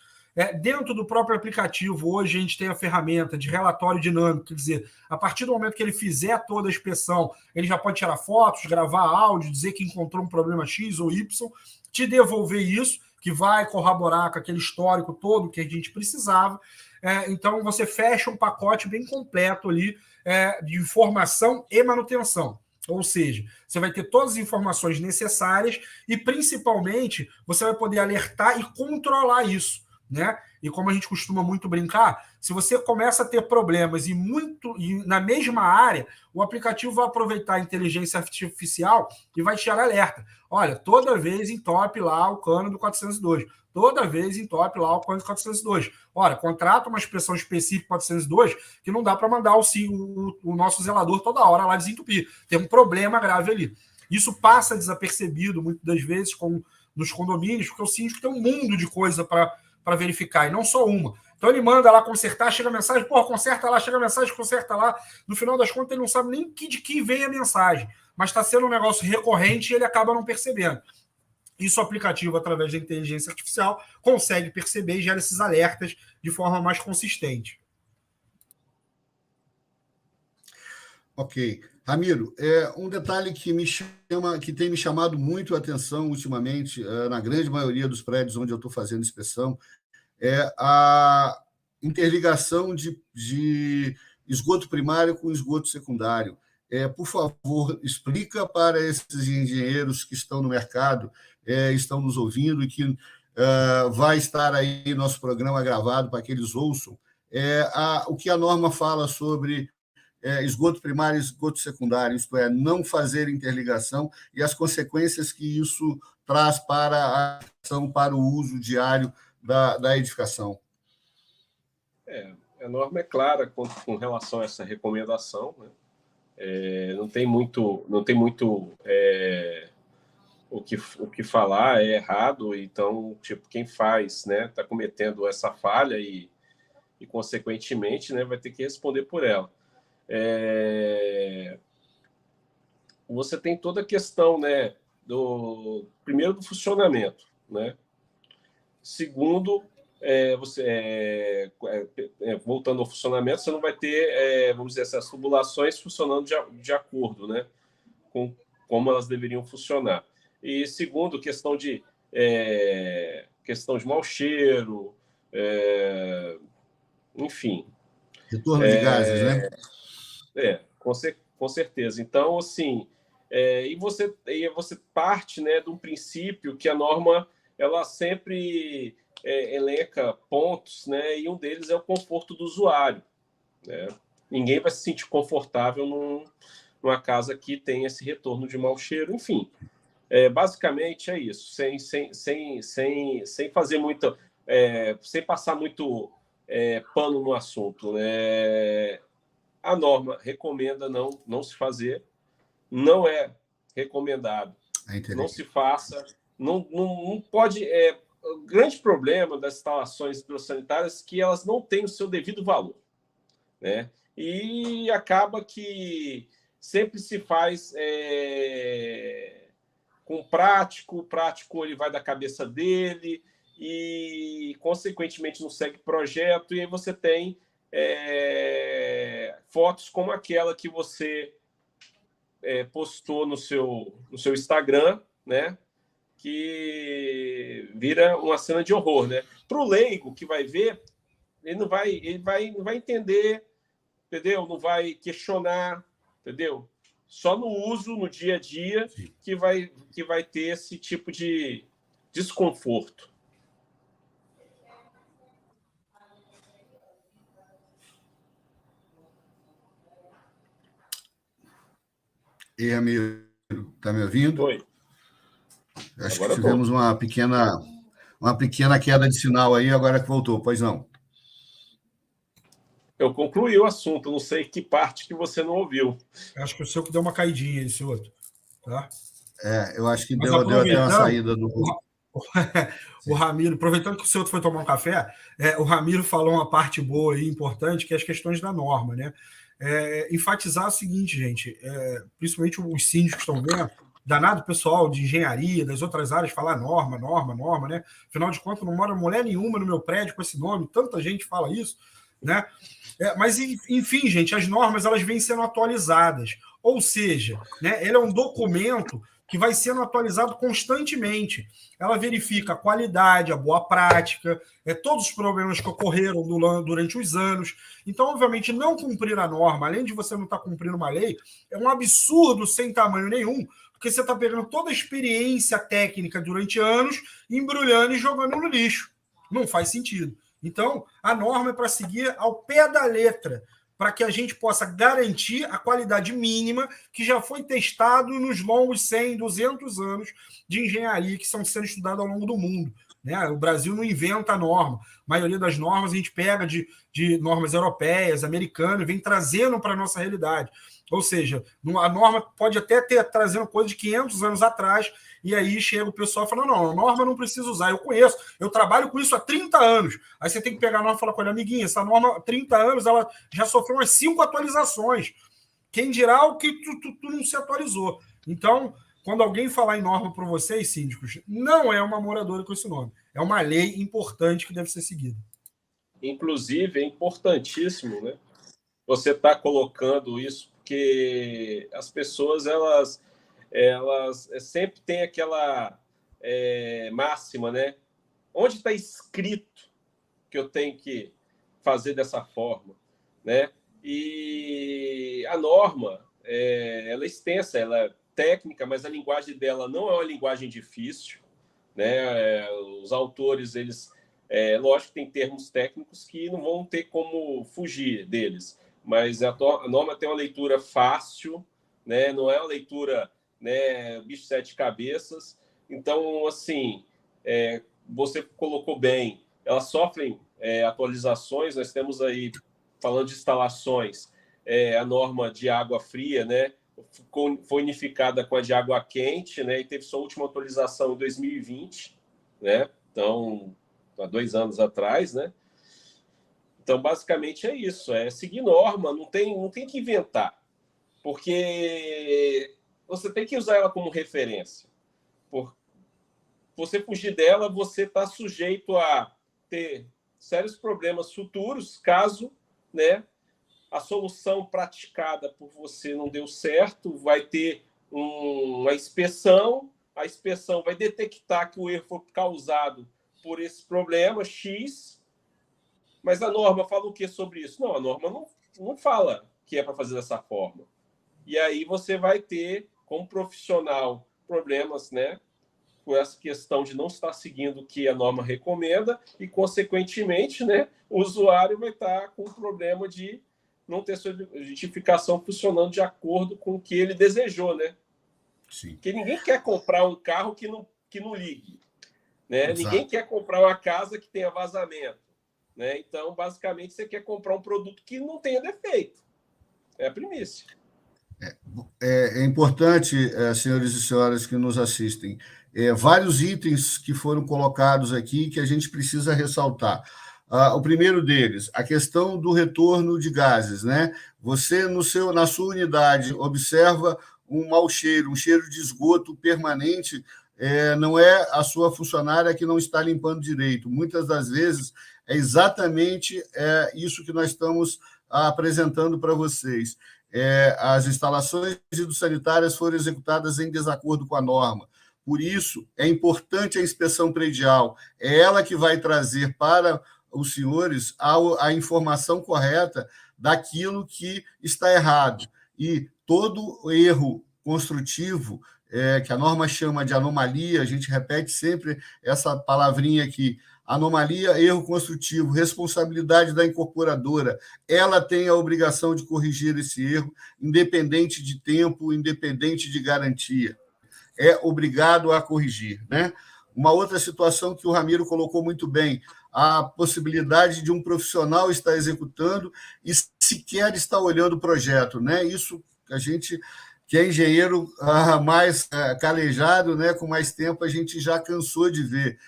Speaker 3: Dentro do próprio aplicativo, hoje a gente tem a ferramenta de relatório dinâmico, quer dizer, a partir do momento que ele fizer toda a inspeção, ele já pode tirar fotos, gravar áudio, dizer que encontrou um problema X ou Y, te devolver isso, que vai corroborar com aquele histórico todo que a gente precisava. Então, você fecha um pacote bem completo ali de informação e manutenção. Ou seja, você vai ter todas as informações necessárias e, principalmente, você vai poder alertar e controlar isso, né? E como a gente costuma muito brincar, se você começa a ter problemas e na mesma área, o aplicativo vai aproveitar a inteligência artificial e vai te dar alerta. Olha, toda vez entope lá o cano do 402. Toda vez entope lá o cano do 402. Olha, contrata uma expressão específica 402 que não dá para mandar o nosso zelador toda hora lá desentupir. Tem um problema grave ali. Isso passa desapercebido muitas das vezes nos condomínios, porque o síndico tem um mundo de coisa para verificar, e não só uma. Então ele manda lá consertar, chega a mensagem, conserta lá, chega a mensagem, conserta lá. No final das contas, ele não sabe nem de que vem a mensagem, mas está sendo um negócio recorrente e ele acaba não percebendo. Isso o aplicativo, através da inteligência artificial, consegue perceber e gera esses alertas de forma mais consistente.
Speaker 1: Ok. Ramiro, um detalhe que tem me chamado muito a atenção ultimamente, na grande maioria dos prédios onde eu estou fazendo inspeção, é a interligação de esgoto primário com esgoto secundário. Por favor, explica para esses engenheiros que estão no mercado, estão nos ouvindo e que vai estar aí nosso programa gravado para que eles ouçam, o que a norma fala sobre esgoto primário e esgoto secundário, isto é, não fazer interligação e as consequências que isso traz para o uso diário da edificação.
Speaker 2: A norma é clara com relação a essa recomendação, né? Não tem muito o que falar, é errado, então, tipo, quem faz, né, está cometendo essa falha e consequentemente, né, vai ter que responder por ela. Você tem toda a questão, né, primeiro do funcionamento, né? Segundo, voltando ao funcionamento, você não vai ter, vamos dizer, essas tubulações funcionando de acordo, né, com como elas deveriam funcionar. E segundo, questão de mau cheiro, enfim.
Speaker 1: Retorno de gases, né?
Speaker 2: Com certeza. Então, assim, e você parte, né, de um princípio que a norma ela sempre elenca pontos, né, e um deles é o conforto do usuário, né? Ninguém vai se sentir confortável numa casa que tem esse retorno de mau cheiro, enfim. Basicamente é isso, sem fazer muito, sem passar muito pano no assunto, né? A norma recomenda não se fazer, não é recomendado, não se faça, não pode. O grande problema das instalações hidrossanitárias é que elas não têm o seu devido valor, né? E acaba que sempre se faz com o prático ele vai da cabeça dele e, consequentemente, não segue projeto, e aí você tem fotos como aquela que você postou no seu Instagram, né? Que vira uma cena de horror, né? Para o leigo que vai ver, ele não vai entender, entendeu? Não vai questionar, entendeu? Só no uso, no dia a dia, que vai ter esse tipo de desconforto.
Speaker 1: E amigo, está me ouvindo?
Speaker 2: Oi.
Speaker 1: Acho agora que tivemos uma pequena queda de sinal aí, agora que voltou, pois não?
Speaker 2: Eu concluí o assunto, não sei que parte que você não ouviu.
Speaker 3: Acho que o seu que deu uma caidinha, esse outro. Tá?
Speaker 1: Eu acho que deu até uma saída do...
Speaker 3: O Ramiro, aproveitando que o seu outro foi tomar um café, o Ramiro falou uma parte boa e importante, que é as questões da norma, né? Enfatizar o seguinte, gente, principalmente os síndicos que estão vendo, danado pessoal de engenharia, das outras áreas, falar norma, né? Afinal de contas, não mora mulher nenhuma no meu prédio com esse nome, tanta gente fala isso, né? Mas, enfim, gente, as normas elas vêm sendo atualizadas. Ou seja, né, ele é um documento que vai sendo atualizado constantemente. Ela verifica a qualidade, a boa prática, todos os problemas que ocorreram durante os anos. Então, obviamente, não cumprir a norma, além de você não estar cumprindo uma lei, é um absurdo sem tamanho nenhum, porque você está pegando toda a experiência técnica durante anos, embrulhando e jogando no lixo. Não faz sentido. Então, a norma é para seguir ao pé da letra, para que a gente possa garantir a qualidade mínima que já foi testado nos longos 100, 200 anos de engenharia que estão sendo estudados ao longo do mundo. Né? O Brasil não inventa a norma. A maioria das normas a gente pega de normas europeias, americanas, e vem trazendo para a nossa realidade. Ou seja, a norma pode até ter trazendo coisa de 500 anos atrás, e aí chega o pessoal falando, não, a norma não precisa usar, eu conheço, eu trabalho com isso há 30 anos. Aí você tem que pegar a norma e falar com ele, amiguinho, essa norma há 30 anos, ela já sofreu umas 5 atualizações. Quem dirá o que tu não se atualizou. Então, quando alguém falar em norma para vocês, síndicos, não é uma moradora com esse nome. É uma lei importante que deve ser seguida.
Speaker 2: Inclusive, é importantíssimo, né? Você está colocando isso, porque as pessoas, elas sempre têm aquela máxima, né? Onde está escrito que eu tenho que fazer dessa forma, né? E a norma, ela é extensa, ela é técnica, mas a linguagem dela não é uma linguagem difícil, né? Os autores, eles, lógico, tem termos técnicos que não vão ter como fugir deles, mas a norma tem uma leitura fácil, né? Não é uma leitura, né, bicho de sete cabeças. Então, assim, você colocou bem, elas sofrem atualizações. Nós temos aí, falando de instalações, a norma de água fria, né, foi unificada com a de água quente, né, e teve sua última atualização em 2020, né, então, há 2 anos atrás, né. Então, basicamente é isso, é seguir norma, não tem que inventar, porque você tem que usar ela como referência. Por você fugir dela, você está sujeito a ter sérios problemas futuros, caso, né, a solução praticada por você não deu certo, vai ter uma inspeção, a inspeção vai detectar que o erro foi causado por esse problema X, mas a norma fala o que sobre isso? Não, a norma não fala que é para fazer dessa forma. E aí você vai ter, como profissional, problemas, né, com essa questão de não estar seguindo o que a norma recomenda e, consequentemente, né, o usuário vai estar com o problema de não ter sua justificação funcionando de acordo com o que ele desejou, né?
Speaker 1: Sim.
Speaker 2: Porque ninguém quer comprar um carro que não ligue, né? Ninguém quer comprar uma casa que tenha vazamento, né? Então, basicamente, você quer comprar um produto que não tenha defeito. É a primícia.
Speaker 1: É importante, senhores e senhoras que nos assistem, vários itens que foram colocados aqui que a gente precisa ressaltar. O primeiro deles, a questão do retorno de gases, né? Você, na sua unidade, observa um mau cheiro, um cheiro de esgoto permanente, não é a sua funcionária que não está limpando direito. Muitas das vezes é exatamente isso que nós estamos apresentando para vocês. As instalações hidrossanitárias foram executadas em desacordo com a norma. Por isso, é importante a inspeção predial. É ela que vai trazer para os senhores a informação correta daquilo que está errado. E todo erro construtivo, que a norma chama de anomalia, a gente repete sempre essa palavrinha aqui, anomalia, erro construtivo, responsabilidade da incorporadora, ela tem a obrigação de corrigir esse erro, independente de tempo, independente de garantia. É obrigado a corrigir, né? Uma outra situação que o Ramiro colocou muito bem, a possibilidade de um profissional estar executando e sequer estar olhando o projeto, né? Isso a gente, que é engenheiro mais calejado, né, com mais tempo, a gente já cansou de ver.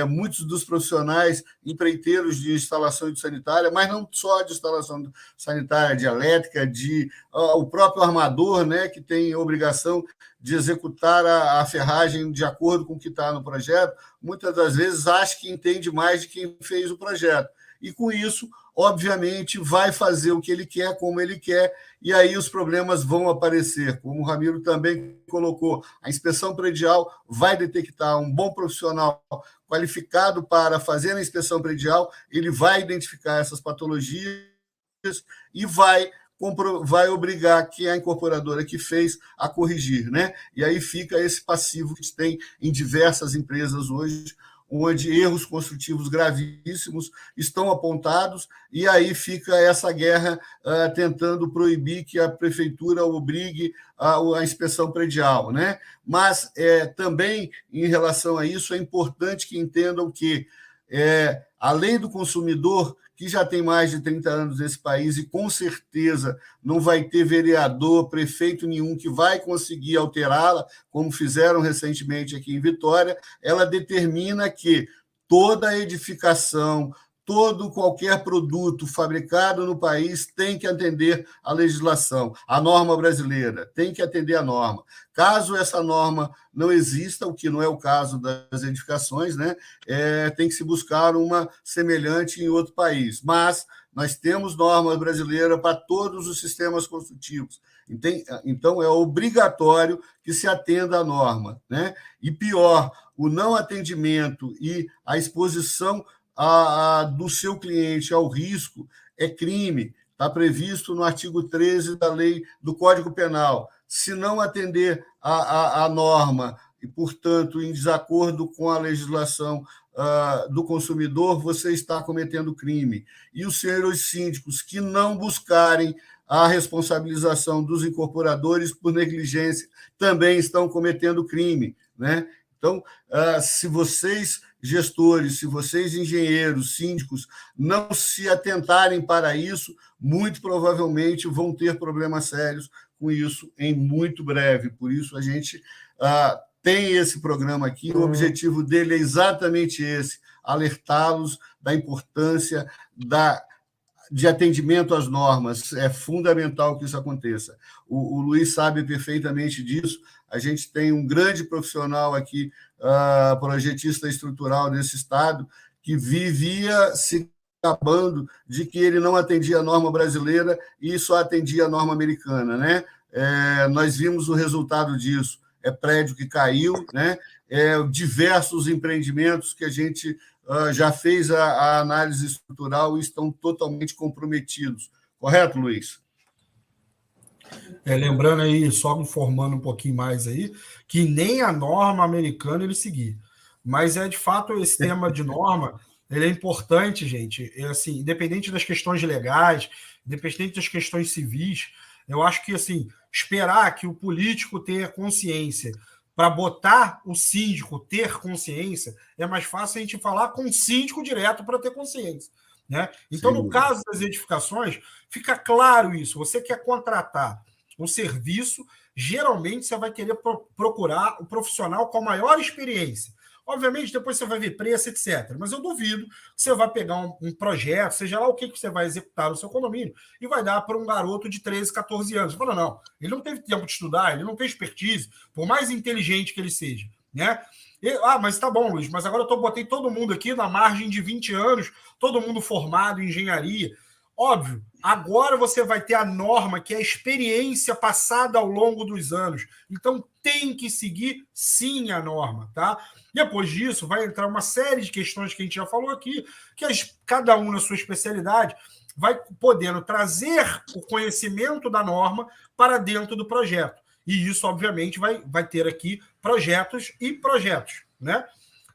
Speaker 1: Muitos dos profissionais empreiteiros de instalação sanitária, mas não só de instalação sanitária, de elétrica, o próprio armador, né, que tem obrigação de executar a ferragem de acordo com o que está no projeto, muitas das vezes acha que entende mais de quem fez o projeto. e com isso, obviamente, vai fazer o que ele quer, como ele quer, e aí os problemas vão aparecer. Como o Ramiro também colocou, a inspeção predial vai detectar um bom profissional qualificado para fazer a inspeção predial, ele vai identificar essas patologias e vai obrigar que a incorporadora que fez a corrigir, né? E aí fica esse passivo que tem em diversas empresas hoje, onde erros construtivos gravíssimos estão apontados, e aí fica essa guerra tentando proibir que a prefeitura obrigue a inspeção predial, né? Mas também, em relação a isso, é importante que entendam que a lei do consumidor, que já tem mais de 30 anos nesse país e com certeza não vai ter vereador, prefeito nenhum que vai conseguir alterá-la, como fizeram recentemente aqui em Vitória, ela determina que toda edificação, qualquer produto fabricado no país tem que atender à legislação, à norma brasileira, tem que atender à norma. Caso essa norma não exista, o que não é o caso das edificações, né, tem que se buscar uma semelhante em outro país. Mas nós temos norma brasileira para todos os sistemas construtivos. Então, é obrigatório que se atenda à norma, né? E pior, o não atendimento e a exposição do seu cliente ao risco é crime, está previsto no artigo 13 da lei do Código Penal. Se não atender a norma e, portanto, em desacordo com a legislação do consumidor, você está cometendo crime. E os senhores síndicos que não buscarem a responsabilização dos incorporadores por negligência também estão cometendo crime, né? Então, se vocês, gestores, se vocês, engenheiros, síndicos, não se atentarem para isso, muito provavelmente vão ter problemas sérios com isso em muito breve. Por isso, a gente tem esse programa aqui. O objetivo dele é exatamente esse, alertá-los da importância de atendimento às normas. É fundamental que isso aconteça. O Luiz sabe perfeitamente disso. A gente tem um grande profissional aqui, projetista estrutural desse estado, que vivia se gabando de que ele não atendia a norma brasileira e só atendia a norma americana, né? Nós vimos o resultado disso. Prédio que caiu, né? Diversos empreendimentos que a gente já fez a análise estrutural e estão totalmente comprometidos. Correto, Luiz?
Speaker 3: Lembrando aí, só informando um pouquinho mais aí, que nem a norma americana ele seguir. Mas de fato, esse tema de norma, ele é importante, gente. Assim, independente das questões legais, independente das questões civis, eu acho que assim, esperar que o político tenha consciência para botar o síndico ter consciência, é mais fácil a gente falar com o síndico direto para ter consciência, né? Então, no caso das edificações, fica claro isso. Você quer contratar um serviço, geralmente você vai querer procurar o profissional com a maior experiência. Obviamente, depois você vai ver preço, etc. Mas eu duvido que você vai pegar um projeto, seja lá o que você vai executar no seu condomínio, e vai dar para um garoto de 13, 14 anos. Você fala, não, ele não teve tempo de estudar, ele não tem expertise, por mais inteligente que ele seja, né? Mas tá bom, Luiz, mas agora eu botei todo mundo aqui na margem de 20 anos, todo mundo formado em engenharia. Óbvio, agora você vai ter a norma, que é a experiência passada ao longo dos anos. Então, tem que seguir, sim, a norma, tá? Depois disso, vai entrar uma série de questões que a gente já falou aqui, que cada um na sua especialidade vai podendo trazer o conhecimento da norma para dentro do projeto. E isso, obviamente, vai ter aqui projetos e projetos, né?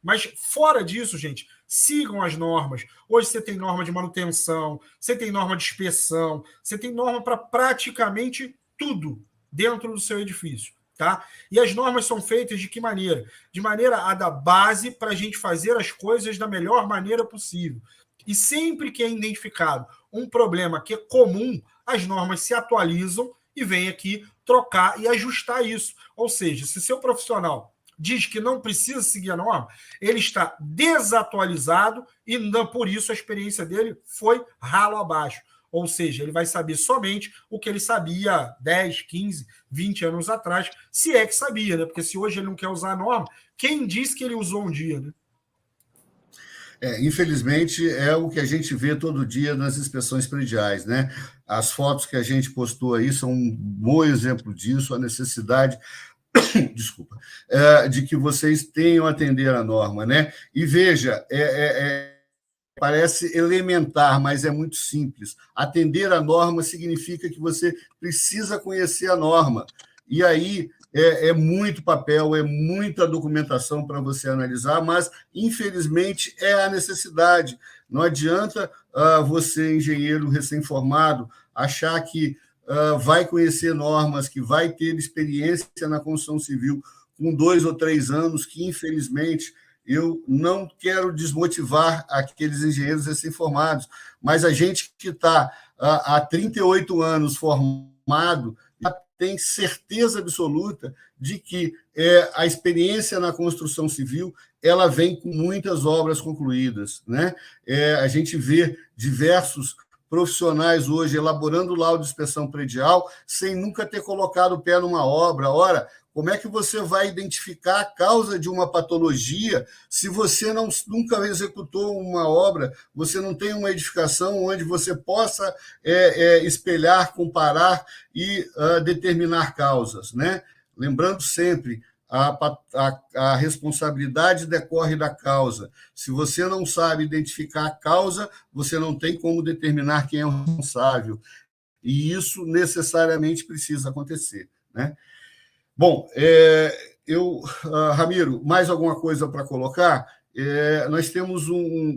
Speaker 3: Mas, fora disso, gente, sigam as normas. Hoje você tem norma de manutenção, você tem norma de inspeção, você tem norma para praticamente tudo dentro do seu edifício, tá? E as normas são feitas de que maneira? De maneira a dar base para a gente fazer as coisas da melhor maneira possível. E sempre que é identificado um problema que é comum, as normas se atualizam e vêm aqui trocar e ajustar isso. Ou seja, se seu profissional diz que não precisa seguir a norma, ele está desatualizado e por isso a experiência dele foi ralo abaixo. Ou seja, ele vai saber somente o que ele sabia 10, 15, 20 anos atrás, se é que sabia, né? Porque se hoje ele não quer usar a norma, quem diz que ele usou um dia, né?
Speaker 1: Infelizmente, é o que a gente vê todo dia nas inspeções prediais, né? As fotos que a gente postou aí são um bom exemplo disso, a necessidade, desculpa, de que vocês tenham a atender a norma, né? E veja, parece elementar, mas é muito simples. Atender a norma significa que você precisa conhecer a norma. E aí é muito papel, é muita documentação para você analisar, mas, infelizmente, é a necessidade. Não adianta você, engenheiro recém-formado, achar que vai conhecer normas, que vai ter experiência na construção civil com 2 ou 3 anos, que, infelizmente, eu não quero desmotivar aqueles engenheiros recém-formados, mas a gente que está há 38 anos formado já tem certeza absoluta de que a experiência na construção civil ela vem com muitas obras concluídas, né? A gente vê diversos profissionais hoje elaborando laudo de inspeção predial sem nunca ter colocado o pé numa obra. Ora, como é que você vai identificar a causa de uma patologia se você nunca executou uma obra, você não tem uma edificação onde você possa espelhar, comparar e determinar causas, né? Lembrando sempre, a responsabilidade decorre da causa. Se você não sabe identificar a causa, você não tem como determinar quem é o responsável. E isso necessariamente precisa acontecer, né? Bom, Ramiro, mais alguma coisa para colocar? Nós temos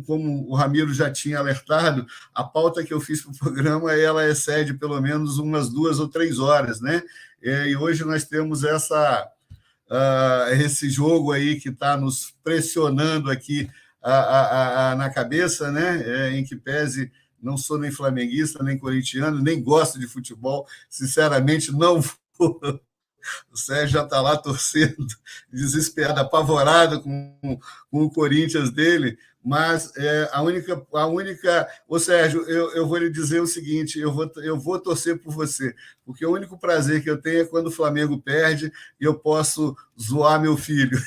Speaker 1: como o Ramiro já tinha alertado, a pauta que eu fiz para o programa, ela excede pelo menos umas 2 ou 3 horas, né? E hoje nós temos esse jogo aí que está nos pressionando aqui na cabeça, né? Em que pese não sou nem flamenguista, nem corintiano, nem gosto de futebol, sinceramente não vou. O Sérgio já está lá torcendo, desesperado, apavorado com o Corinthians dele, mas a única... Ô, Sérgio, eu vou lhe dizer o seguinte, eu vou torcer por você, porque o único prazer que eu tenho é quando o Flamengo perde e eu posso zoar meu filho.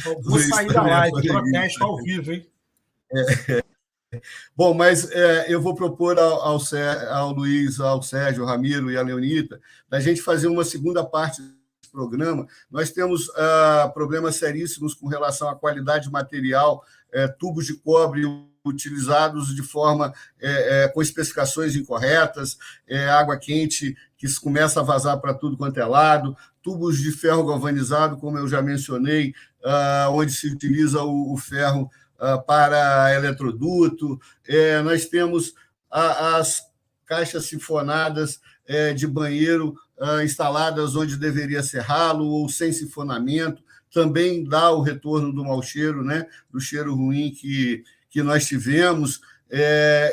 Speaker 3: Eu vou sair da live, protesto ao vivo, hein?
Speaker 1: Bom, mas eu vou propor ao Luiz, ao Sérgio, ao Ramiro e à Leonita, da gente fazer uma segunda parte desse programa. Nós temos problemas seríssimos com relação à qualidade material, tubos de cobre utilizados de forma com especificações incorretas, água quente que começa a vazar para tudo quanto é lado, tubos de ferro galvanizado, como eu já mencionei, onde se utiliza o ferro para eletroduto, nós temos as caixas sifonadas de banheiro instaladas onde deveria ser ralo ou sem sifonamento, também dá o retorno do mau cheiro, né? Do cheiro ruim que nós tivemos,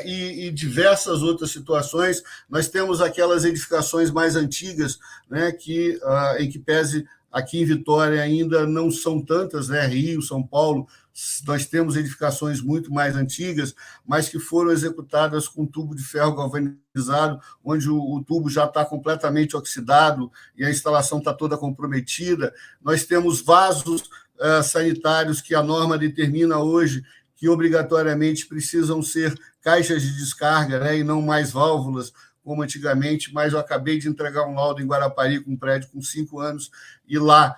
Speaker 1: e diversas outras situações. Nós temos aquelas edificações mais antigas, né? Em que pese aqui em Vitória ainda não são tantas, né? Rio, São Paulo, nós temos edificações muito mais antigas, mas que foram executadas com tubo de ferro galvanizado, onde o tubo já está completamente oxidado e a instalação está toda comprometida. Nós temos vasos sanitários que a norma determina hoje que obrigatoriamente precisam ser caixas de descarga, né, e não mais válvulas, como antigamente, mas eu acabei de entregar um laudo em Guarapari, com um prédio com 5 anos, e lá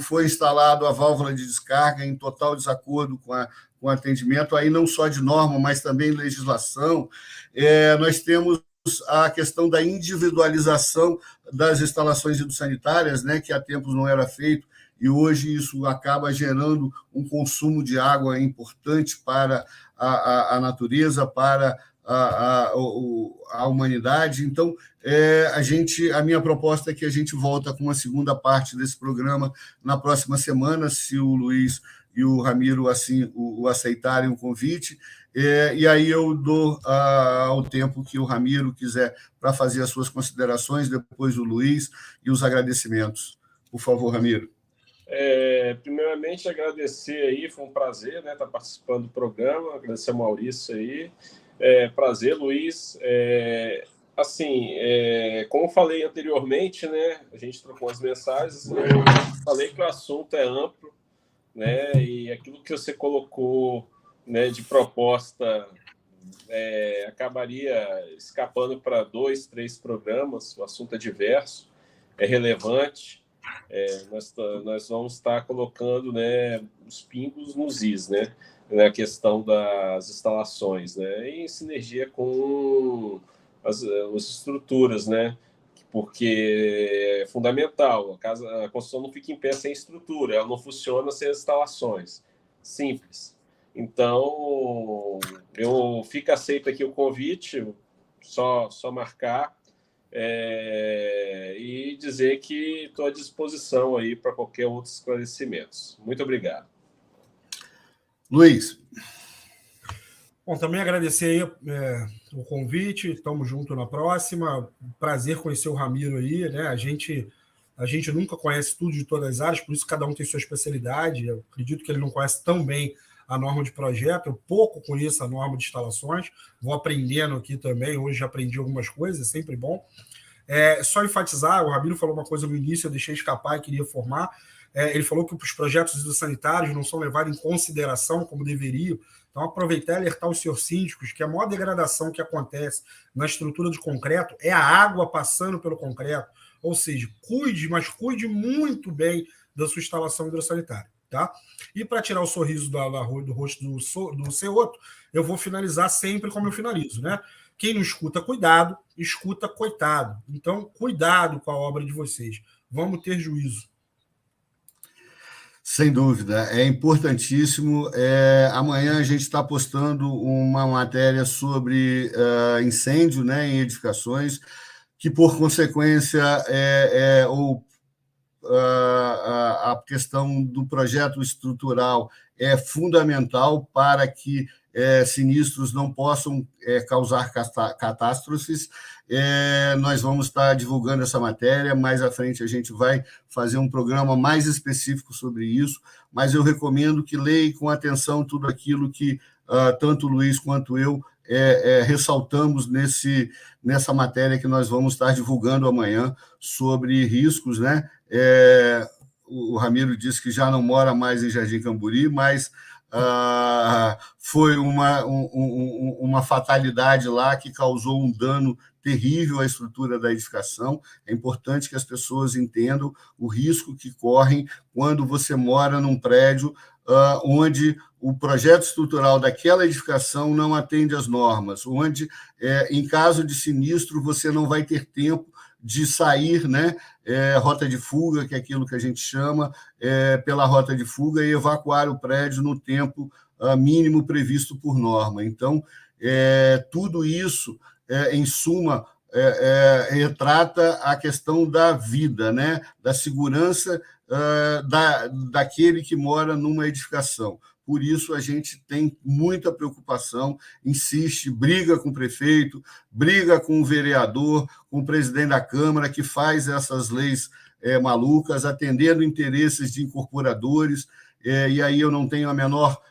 Speaker 1: foi instalado a válvula de descarga em total desacordo com o atendimento, aí não só de norma, mas também legislação. Nós temos a questão da individualização das instalações hidrossanitárias, né, que há tempos não era feito, e hoje isso acaba gerando um consumo de água importante para a natureza, para a humanidade. Então, a minha proposta é que a gente volta com uma segunda parte desse programa na próxima semana, se o Luiz e o Ramiro assim o aceitarem o convite, e aí eu dou o tempo que o Ramiro quiser para fazer as suas considerações, depois o Luiz e os agradecimentos. Por favor, Ramiro.
Speaker 2: Primeiramente, agradecer aí, foi um prazer, né, estar participando do programa, agradecer ao Maurício aí. Prazer, Luiz. Como eu falei anteriormente, né, a gente trocou as mensagens, eu falei que o assunto é amplo, né? E aquilo que você colocou, né, de proposta acabaria escapando para 2, 3 programas. O assunto é diverso, é relevante. Nós vamos estar colocando, né, os pingos nos is, né? Na questão das instalações, né? E em sinergia com as estruturas, né? Porque é fundamental. A construção não fica em pé sem estrutura, ela não funciona sem as instalações. Simples. Então, fica aceito aqui o convite, só marcar e dizer que estou à disposição aí para qualquer outro esclarecimentos. Muito obrigado.
Speaker 1: Luiz.
Speaker 3: Bom, também agradecer aí o convite, estamos juntos na próxima. Prazer conhecer o Ramiro aí, né? A gente nunca conhece tudo de todas as áreas, por isso cada um tem sua especialidade. Eu acredito que ele não conhece tão bem a norma de projeto, eu pouco conheço a norma de instalações, vou aprendendo aqui também, hoje já aprendi algumas coisas, é sempre bom. Só enfatizar, o Ramiro falou uma coisa no início, eu deixei escapar e queria formar. Ele falou que os projetos hidrossanitários não são levados em consideração como deveriam. Então, aproveitar e alertar os seus síndicos que a maior degradação que acontece na estrutura de concreto é a água passando pelo concreto. Ou seja, cuide muito bem da sua instalação hidrossanitária. Tá? E para tirar o sorriso do rosto do Ceoto, eu vou finalizar sempre como eu finalizo, né? Quem não escuta, cuidado, escuta, coitado. Então, cuidado com a obra de vocês. Vamos ter juízo.
Speaker 1: Sem dúvida, é importantíssimo. Amanhã a gente está postando uma matéria sobre incêndio, né, em edificações, que, por consequência, a questão do projeto estrutural é fundamental para que sinistros não possam causar catástrofes. Nós vamos estar divulgando essa matéria, mais à frente a gente vai fazer um programa mais específico sobre isso, mas eu recomendo que leia com atenção tudo aquilo que tanto o Luiz quanto eu ressaltamos nessa matéria que nós vamos estar divulgando amanhã sobre riscos, né? O Ramiro disse que já não mora mais em Jardim Camburi, mas foi uma fatalidade lá que causou um dano terrível à estrutura da edificação. É importante que as pessoas entendam o risco que correm quando você mora num prédio onde o projeto estrutural daquela edificação não atende às normas, onde, em caso de sinistro, você não vai ter tempo de sair, né, rota de fuga, que é aquilo que a gente chama, pela rota de fuga, e evacuar o prédio no tempo mínimo previsto por norma. Então, tudo isso, em suma, retrata a questão da vida, né, da segurança daquele que mora numa edificação. Por isso, a gente tem muita preocupação, insiste, briga com o prefeito, briga com o vereador, com o presidente da Câmara, que faz essas leis malucas, atendendo interesses de incorporadores, e aí eu não tenho a menor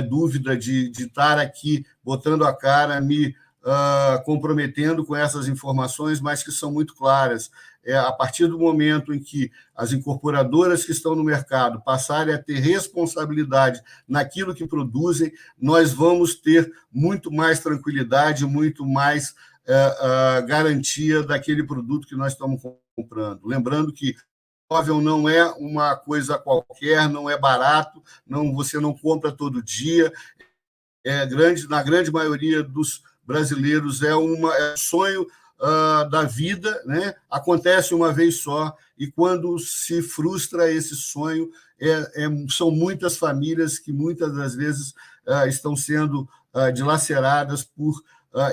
Speaker 1: dúvida de estar aqui botando a cara, me comprometendo com essas informações, mas que são muito claras. A partir do momento em que as incorporadoras que estão no mercado passarem a ter responsabilidade naquilo que produzem, nós vamos ter muito mais tranquilidade, muito mais garantia daquele produto que nós estamos comprando. Lembrando que imóvel não é uma coisa qualquer, não é barato, você não compra todo dia. Na grande maioria dos brasileiros é um sonho da vida, né? Acontece uma vez só, e quando se frustra esse sonho, são muitas famílias que muitas das vezes estão sendo dilaceradas por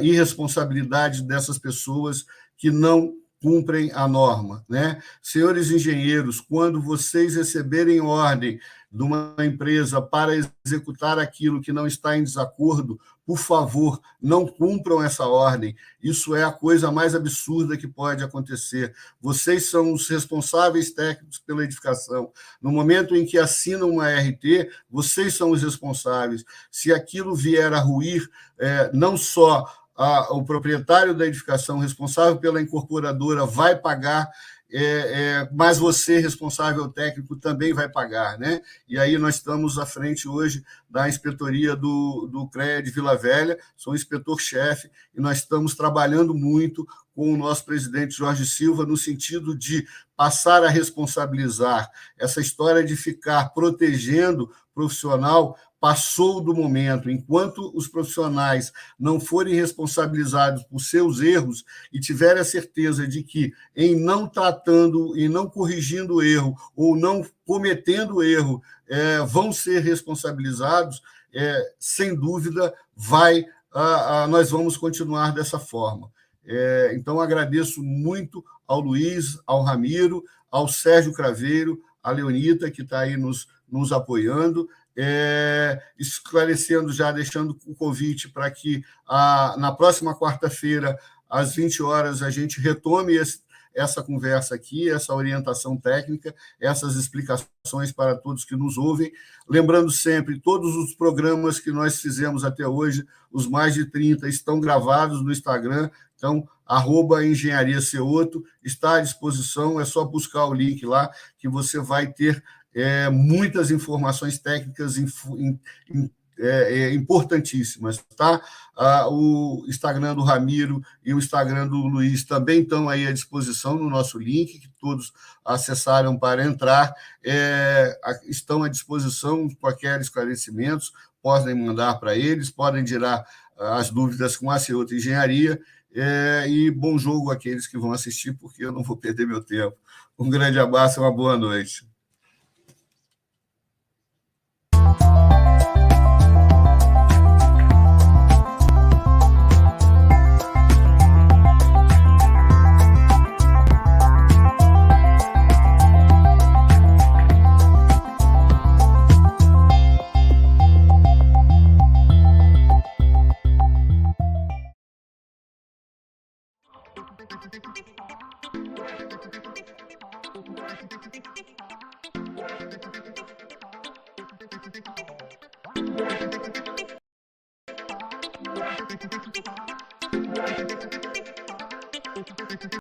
Speaker 1: irresponsabilidade dessas pessoas que não cumprem a norma, né? Senhores engenheiros, quando vocês receberem ordem de uma empresa para executar aquilo que não está em desacordo, por favor, não cumpram essa ordem. Isso é a coisa mais absurda que pode acontecer. Vocês são os responsáveis técnicos pela edificação. No momento em que assinam uma RT, vocês são os responsáveis. Se aquilo vier a ruir, não só o proprietário da edificação responsável pela incorporadora vai pagar mas você, responsável técnico, também vai pagar, né? E aí nós estamos à frente hoje da inspetoria do CREA de Vila Velha, sou inspetor-chefe, e nós estamos trabalhando muito com o nosso presidente Jorge Silva, no sentido de passar a responsabilizar. Essa história de ficar protegendo o profissional passou do momento. Enquanto os profissionais não forem responsabilizados por seus erros e tiverem a certeza de que, em não tratando e não corrigindo o erro ou não cometendo o erro, vão ser responsabilizados, sem dúvida, nós vamos continuar dessa forma. Então, agradeço muito ao Luiz, ao Ramiro, ao Sérgio Craveiro, à Leonita, que está aí nos apoiando, esclarecendo já, deixando o convite para que na próxima quarta-feira, às 20 horas, a gente retome essa conversa aqui, essa orientação técnica, essas explicações para todos que nos ouvem. Lembrando sempre, todos os programas que nós fizemos até hoje, os mais de 30, estão gravados no Instagram, então, @engenhariaceoto, está à disposição, é só buscar o link lá, que você vai ter muitas informações técnicas importantíssimas, tá? O Instagram do Ramiro e o Instagram do Luiz também estão aí à disposição no nosso link, que todos acessaram para entrar, estão à disposição, qualquer esclarecimentos, podem mandar para eles, podem tirar as dúvidas com a Ceoto Engenharia, e bom jogo àqueles que vão assistir, porque eu não vou perder meu tempo. Um grande abraço e uma boa noite.
Speaker 4: Thank you.